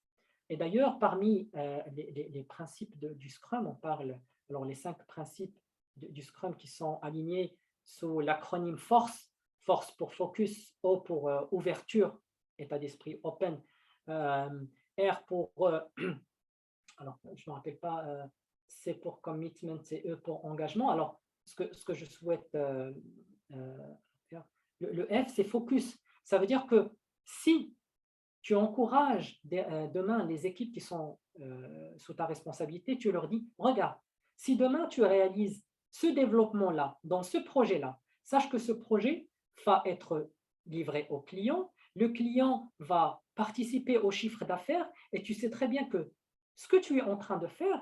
Et d'ailleurs, parmi les principes du Scrum, on parle, alors les 5 principes du Scrum qui sont alignés sous l'acronyme FORCE, FORCE pour focus, O pour ouverture, état d'esprit open, R pour, alors je ne me rappelle pas, C pour commitment, c'est E pour engagement. Alors, ce que je souhaite faire, le F, c'est focus. Ça veut dire que si tu encourages demain les équipes qui sont sous ta responsabilité, tu leur dis, regarde, si demain tu réalises ce développement-là, dans ce projet-là, sache que ce projet va être livré au client, le client va participer au chiffre d'affaires et tu sais très bien que ce que tu es en train de faire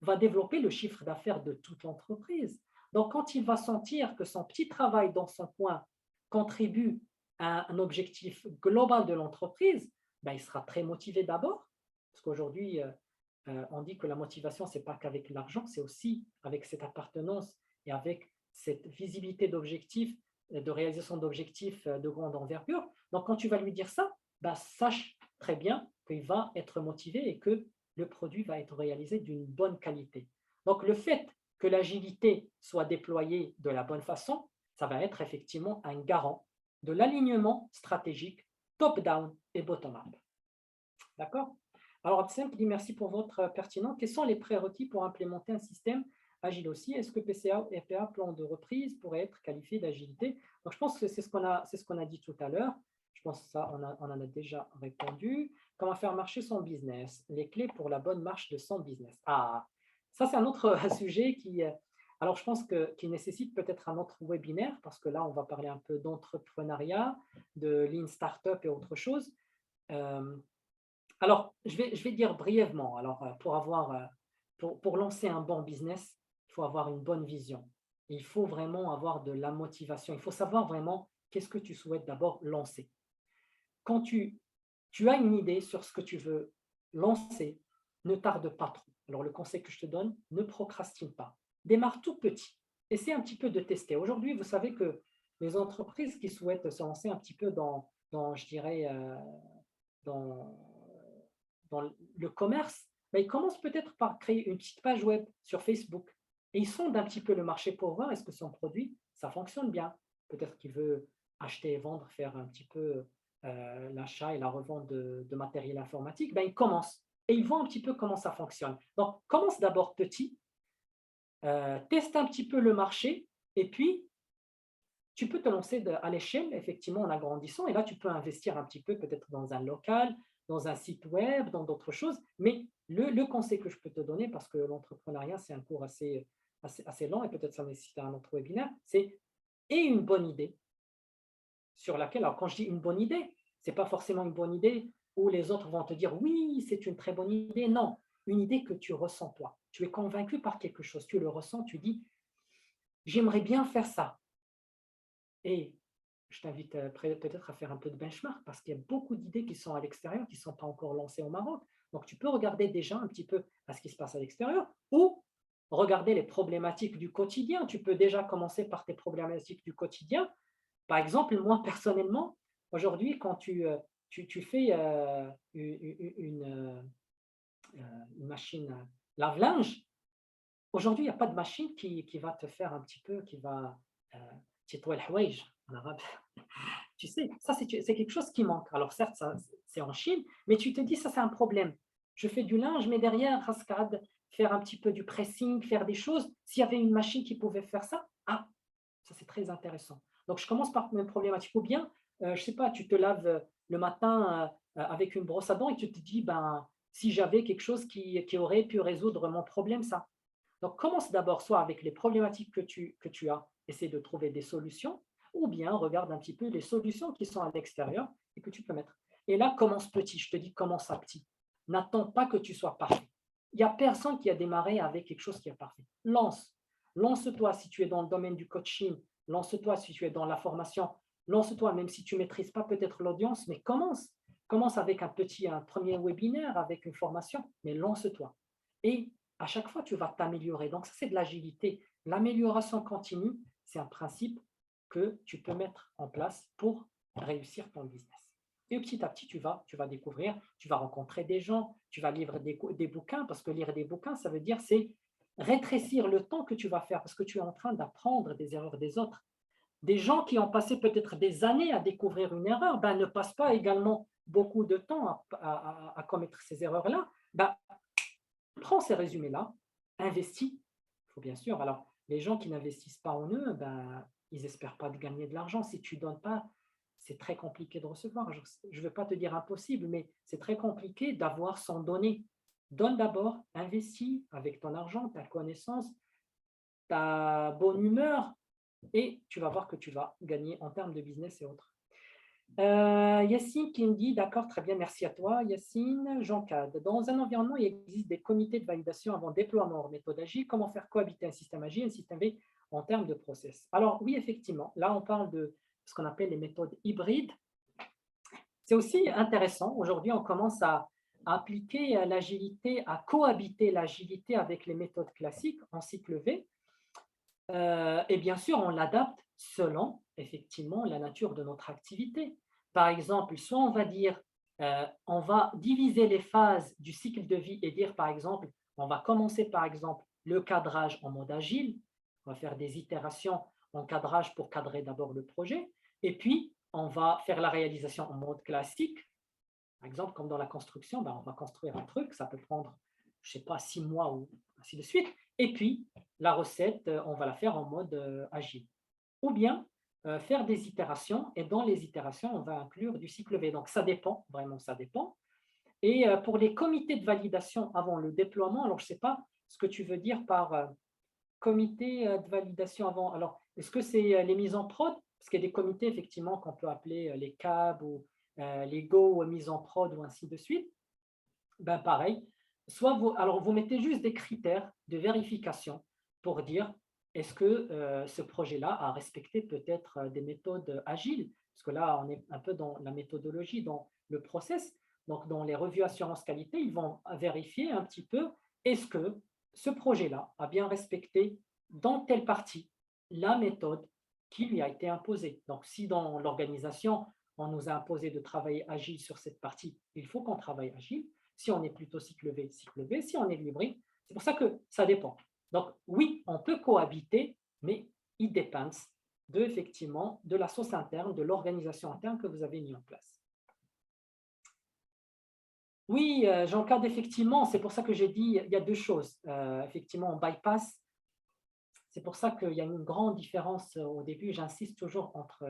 va développer le chiffre d'affaires de toute l'entreprise. Donc, quand il va sentir que son petit travail dans son coin contribue à un objectif global de l'entreprise, ben, il sera très motivé d'abord, parce qu'aujourd'hui, on dit que la motivation, ce n'est pas qu'avec l'argent, c'est aussi avec cette appartenance et avec cette visibilité d'objectifs, de réalisation d'objectifs de grande envergure. Donc, quand tu vas lui dire ça, ben, sache très bien qu'il va être motivé et que le produit va être réalisé d'une bonne qualité. Donc, le fait que l'agilité soit déployée de la bonne façon, ça va être effectivement un garant de l'alignement stratégique top-down et bottom-up. D'accord? Alors, Absem dit merci pour votre pertinent. Quels sont les prérequis pour implémenter un système agile aussi? Est-ce que PCA et PA, plan de reprise, pourraient être qualifiés d'agilité? Donc, je pense que c'est ce qu'on a dit tout à l'heure. Je pense que ça, on en a déjà répondu. Comment faire marcher son business? Les clés pour la bonne marche de son business. Ah, ça, c'est un autre sujet qui... Alors, je pense qu'il nécessite peut-être un autre webinaire parce que là, on va parler un peu d'entrepreneuriat, de Lean Startup et autre chose. Alors, je vais dire brièvement, alors, pour lancer un bon business, il faut avoir une bonne vision. Il faut vraiment avoir de la motivation. Il faut savoir vraiment qu'est-ce que tu souhaites d'abord lancer. Quand tu as une idée sur ce que tu veux lancer, ne tarde pas trop. Alors, le conseil que je te donne, ne procrastine pas. Démarre tout petit. Essaie un petit peu de tester. Aujourd'hui, vous savez que les entreprises qui souhaitent se lancer un petit peu je dirais, dans, dans le commerce, ben, ils commencent peut-être par créer une petite page web sur Facebook et ils sondent un petit peu le marché pour voir est-ce que son produit, ça fonctionne bien. Peut-être qu'il veut acheter et vendre, faire un petit peu l'achat et la revente de matériel informatique. Ben, ils commencent et ils voient un petit peu comment ça fonctionne. Donc, commence d'abord petit, teste un petit peu le marché et puis tu peux te lancer à l'échelle, effectivement, en agrandissant. Et là, tu peux investir un petit peu, peut-être dans un local, dans un site web, dans d'autres choses. Mais le conseil que je peux te donner, parce que l'entrepreneuriat, c'est un cours assez lent, et peut-être ça nécessite un autre webinaire, c'est une bonne idée sur laquelle, alors quand je dis une bonne idée, ce n'est pas forcément une bonne idée où les autres vont te dire oui, c'est une très bonne idée. Non, une idée que tu ressens toi. Tu es convaincu par quelque chose, tu le ressens, tu dis j'aimerais bien faire ça. Et je t'invite peut-être à faire un peu de benchmark parce qu'il y a beaucoup d'idées qui sont à l'extérieur, qui ne sont pas encore lancées au Maroc. Donc, tu peux regarder déjà un petit peu à ce qui se passe à l'extérieur ou regarder les problématiques du quotidien. Tu peux déjà commencer par tes problématiques du quotidien. Par exemple, moi, personnellement, aujourd'hui, quand tu fais une machine lave-linge, aujourd'hui, il n'y a pas de machine qui va te faire un petit peu, qui va تطوي الحوايج en arabe. Tu sais, ça, c'est quelque chose qui manque. Alors, certes, c'est en Chine, mais tu te dis, ça, c'est un problème. Je fais du linge, mais derrière, rascade, faire un petit peu du pressing, faire des choses. S'il y avait une machine qui pouvait faire ça, ça, c'est très intéressant. Donc, je commence par mes problématiques. Ou bien, je ne sais pas, tu te laves le matin avec une brosse à dents et tu te dis, ben, si j'avais quelque chose qui aurait pu résoudre mon problème, ça. Donc, commence d'abord soit avec les problématiques que tu as, essaie de trouver des solutions, ou bien regarde un petit peu les solutions qui sont à l'extérieur et que tu peux mettre. Et là, commence petit. Je te dis, commence à petit. N'attends pas que tu sois parfait. Il n'y a personne qui a démarré avec quelque chose qui est parfait. Lance-toi si tu es dans le domaine du coaching, lance-toi si tu es dans la formation, lance-toi même si tu ne maîtrises pas peut-être l'audience, mais commence. Commence avec un premier webinaire, avec une formation, mais lance-toi. Et à chaque fois, tu vas t'améliorer. Donc, ça, c'est de l'agilité. L'amélioration continue, c'est un principe que tu peux mettre en place pour réussir ton business. Et petit à petit, tu vas découvrir, tu vas rencontrer des gens, tu vas lire des bouquins, parce que lire des bouquins, ça veut dire c'est rétrécir le temps que tu vas faire, parce que tu es en train d'apprendre des erreurs des autres. Des gens qui ont passé peut-être des années à découvrir une erreur, ben, ne passent pas également beaucoup de temps à commettre ces erreurs-là. Ben, prends ces résumés-là, investis. Il faut bien sûr. Alors, les gens qui n'investissent pas en eux, ben, ils n'espèrent pas de gagner de l'argent. Si tu ne donnes pas, c'est très compliqué de recevoir. Je ne veux pas te dire impossible, mais c'est très compliqué d'avoir sans donner. Donne d'abord, investis avec ton argent, ta connaissance, ta bonne humeur, et tu vas voir que tu vas gagner en termes de business et autres. Yacine qui me dit, d'accord, très bien, merci à toi. Yacine, Jean-Cade, dans un environnement, il existe des comités de validation avant déploiement en méthode agile. Comment faire cohabiter un système agile et un système V en termes de process? Alors oui, effectivement, là, on parle de ce qu'on appelle les méthodes hybrides. C'est aussi intéressant. Aujourd'hui, on commence à appliquer l'agilité, à cohabiter l'agilité avec les méthodes classiques en cycle V. Et bien sûr, on l'adapte selon, effectivement, la nature de notre activité. Par exemple, soit on va dire, on va diviser les phases du cycle de vie et dire, par exemple, on va commencer, par exemple, le cadrage en mode agile. On va faire des itérations en cadrage pour cadrer d'abord le projet. Et puis, on va faire la réalisation en mode classique. Par exemple, comme dans la construction, ben, on va construire un truc, ça peut prendre, je ne sais pas, 6 mois ou ainsi de suite. Et puis, la recette, on va la faire en mode agile. Ou bien, faire des itérations, et dans les itérations, on va inclure du cycle V. Donc, ça dépend, vraiment, ça dépend. Et pour les comités de validation avant le déploiement, alors je ne sais pas ce que tu veux dire par comité de validation avant. Alors, est-ce que c'est les mises en prod? Parce qu'il y a des comités, effectivement, qu'on peut appeler les CAB ou les Go ou mise en prod ou ainsi de suite. Ben, pareil. Soit vous mettez juste des critères de vérification pour dire est-ce que ce projet-là a respecté peut-être des méthodes agiles, parce que là, on est un peu dans la méthodologie, dans le process. Donc, dans les revues assurance qualité, ils vont vérifier un petit peu est-ce que ce projet-là a bien respecté dans telle partie la méthode qui lui a été imposée. Donc, si dans l'organisation, on nous a imposé de travailler agile sur cette partie, il faut qu'on travaille agile. Si on est plutôt cycle V, si on est hybride, c'est pour ça que ça dépend. Donc, oui, on peut cohabiter, mais it depends effectivement, de la sauce interne, de l'organisation interne que vous avez mis en place. Oui, j'encadre effectivement, c'est pour ça que j'ai dit, il y a deux choses. Effectivement, on bypass. C'est pour ça qu'il y a une grande différence au début. J'insiste toujours entre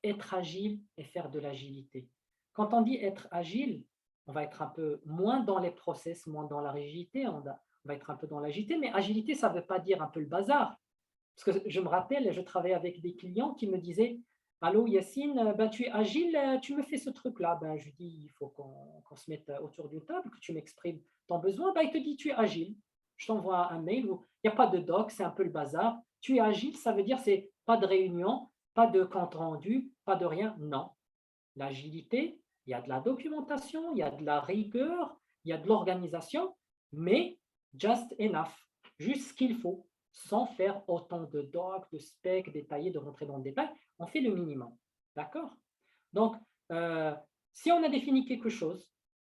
être agile et faire de l'agilité. Quand on dit être agile, on va être un peu moins dans les process, moins dans la rigidité, on va être un peu dans l'agilité, mais agilité, ça ne veut pas dire un peu le bazar. Parce que je me rappelle, je travaillais avec des clients qui me disaient « Allô Yacine, ben, tu es agile, tu me fais ce truc-là. » Ben, je lui dis « Il faut qu'on se mette autour d'une table, que tu m'exprimes ton besoin. Ben, » Il te dit « Tu es agile. » Je t'envoie un mail où il n'y a pas de doc, c'est un peu le bazar. Tu es agile, ça veut dire c'est pas de réunion, pas de compte rendu, pas de rien. Non. L'agilité, il y a de la documentation, il y a de la rigueur, il y a de l'organisation, mais just enough, juste ce qu'il faut, sans faire autant de docs, de specs détaillés, de rentrer dans le détail. On fait le minimum. D'accord? Donc, si on a défini quelque chose,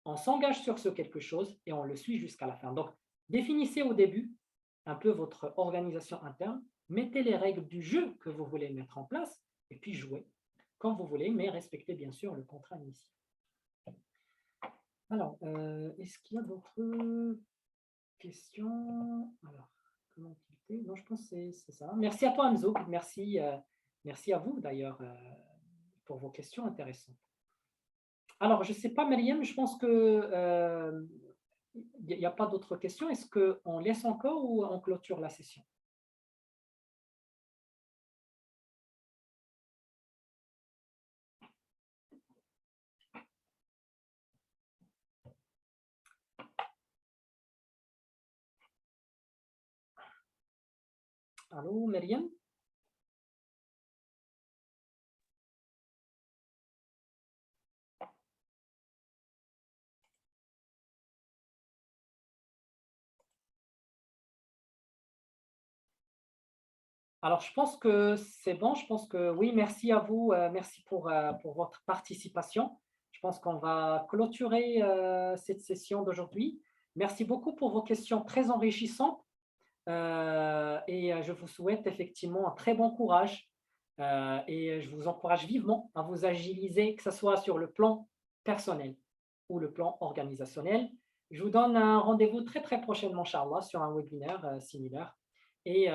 on s'engage sur ce quelque chose et on le suit jusqu'à la fin. Donc, définissez au début un peu votre organisation interne, mettez les règles du jeu que vous voulez mettre en place et puis jouez quand vous voulez, mais respectez bien sûr le contrat initial. Alors, est-ce qu'il y a d'autres questions? Alors, comment cliquer? Non, je pense que c'est ça. Merci à toi, Hamzo. Merci à vous d'ailleurs pour vos questions intéressantes. Alors, je ne sais pas, Myriam, je pense que il n'y a pas d'autres questions. Est-ce qu'on laisse encore ou on clôture la session? Allô, Myriam? Alors, je pense que c'est bon. Je pense que oui, merci à vous. Merci pour votre participation. Je pense qu'on va clôturer cette session d'aujourd'hui. Merci beaucoup pour vos questions très enrichissantes. Et je vous souhaite effectivement un très bon courage. Et je vous encourage vivement à vous agiliser, que ce soit sur le plan personnel ou le plan organisationnel. Je vous donne un rendez-vous très, très prochainement, Inch'Allah, sur un webinaire similaire. Et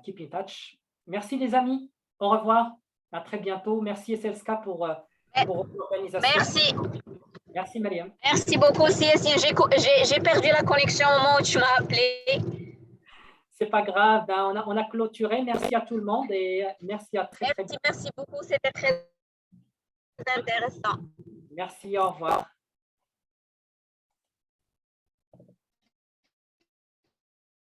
keep in touch. Merci les amis. Au revoir. À très bientôt. Merci Esselska pour l'organisation. Merci. Merci Mariam. Merci beaucoup, Cécile. J'ai perdu la connexion au moment où tu m'as appelé. C'est pas grave. Ben, on a clôturé. Merci à tout le monde et merci à très bientôt. Merci beaucoup. C'était très intéressant. Merci. Au revoir.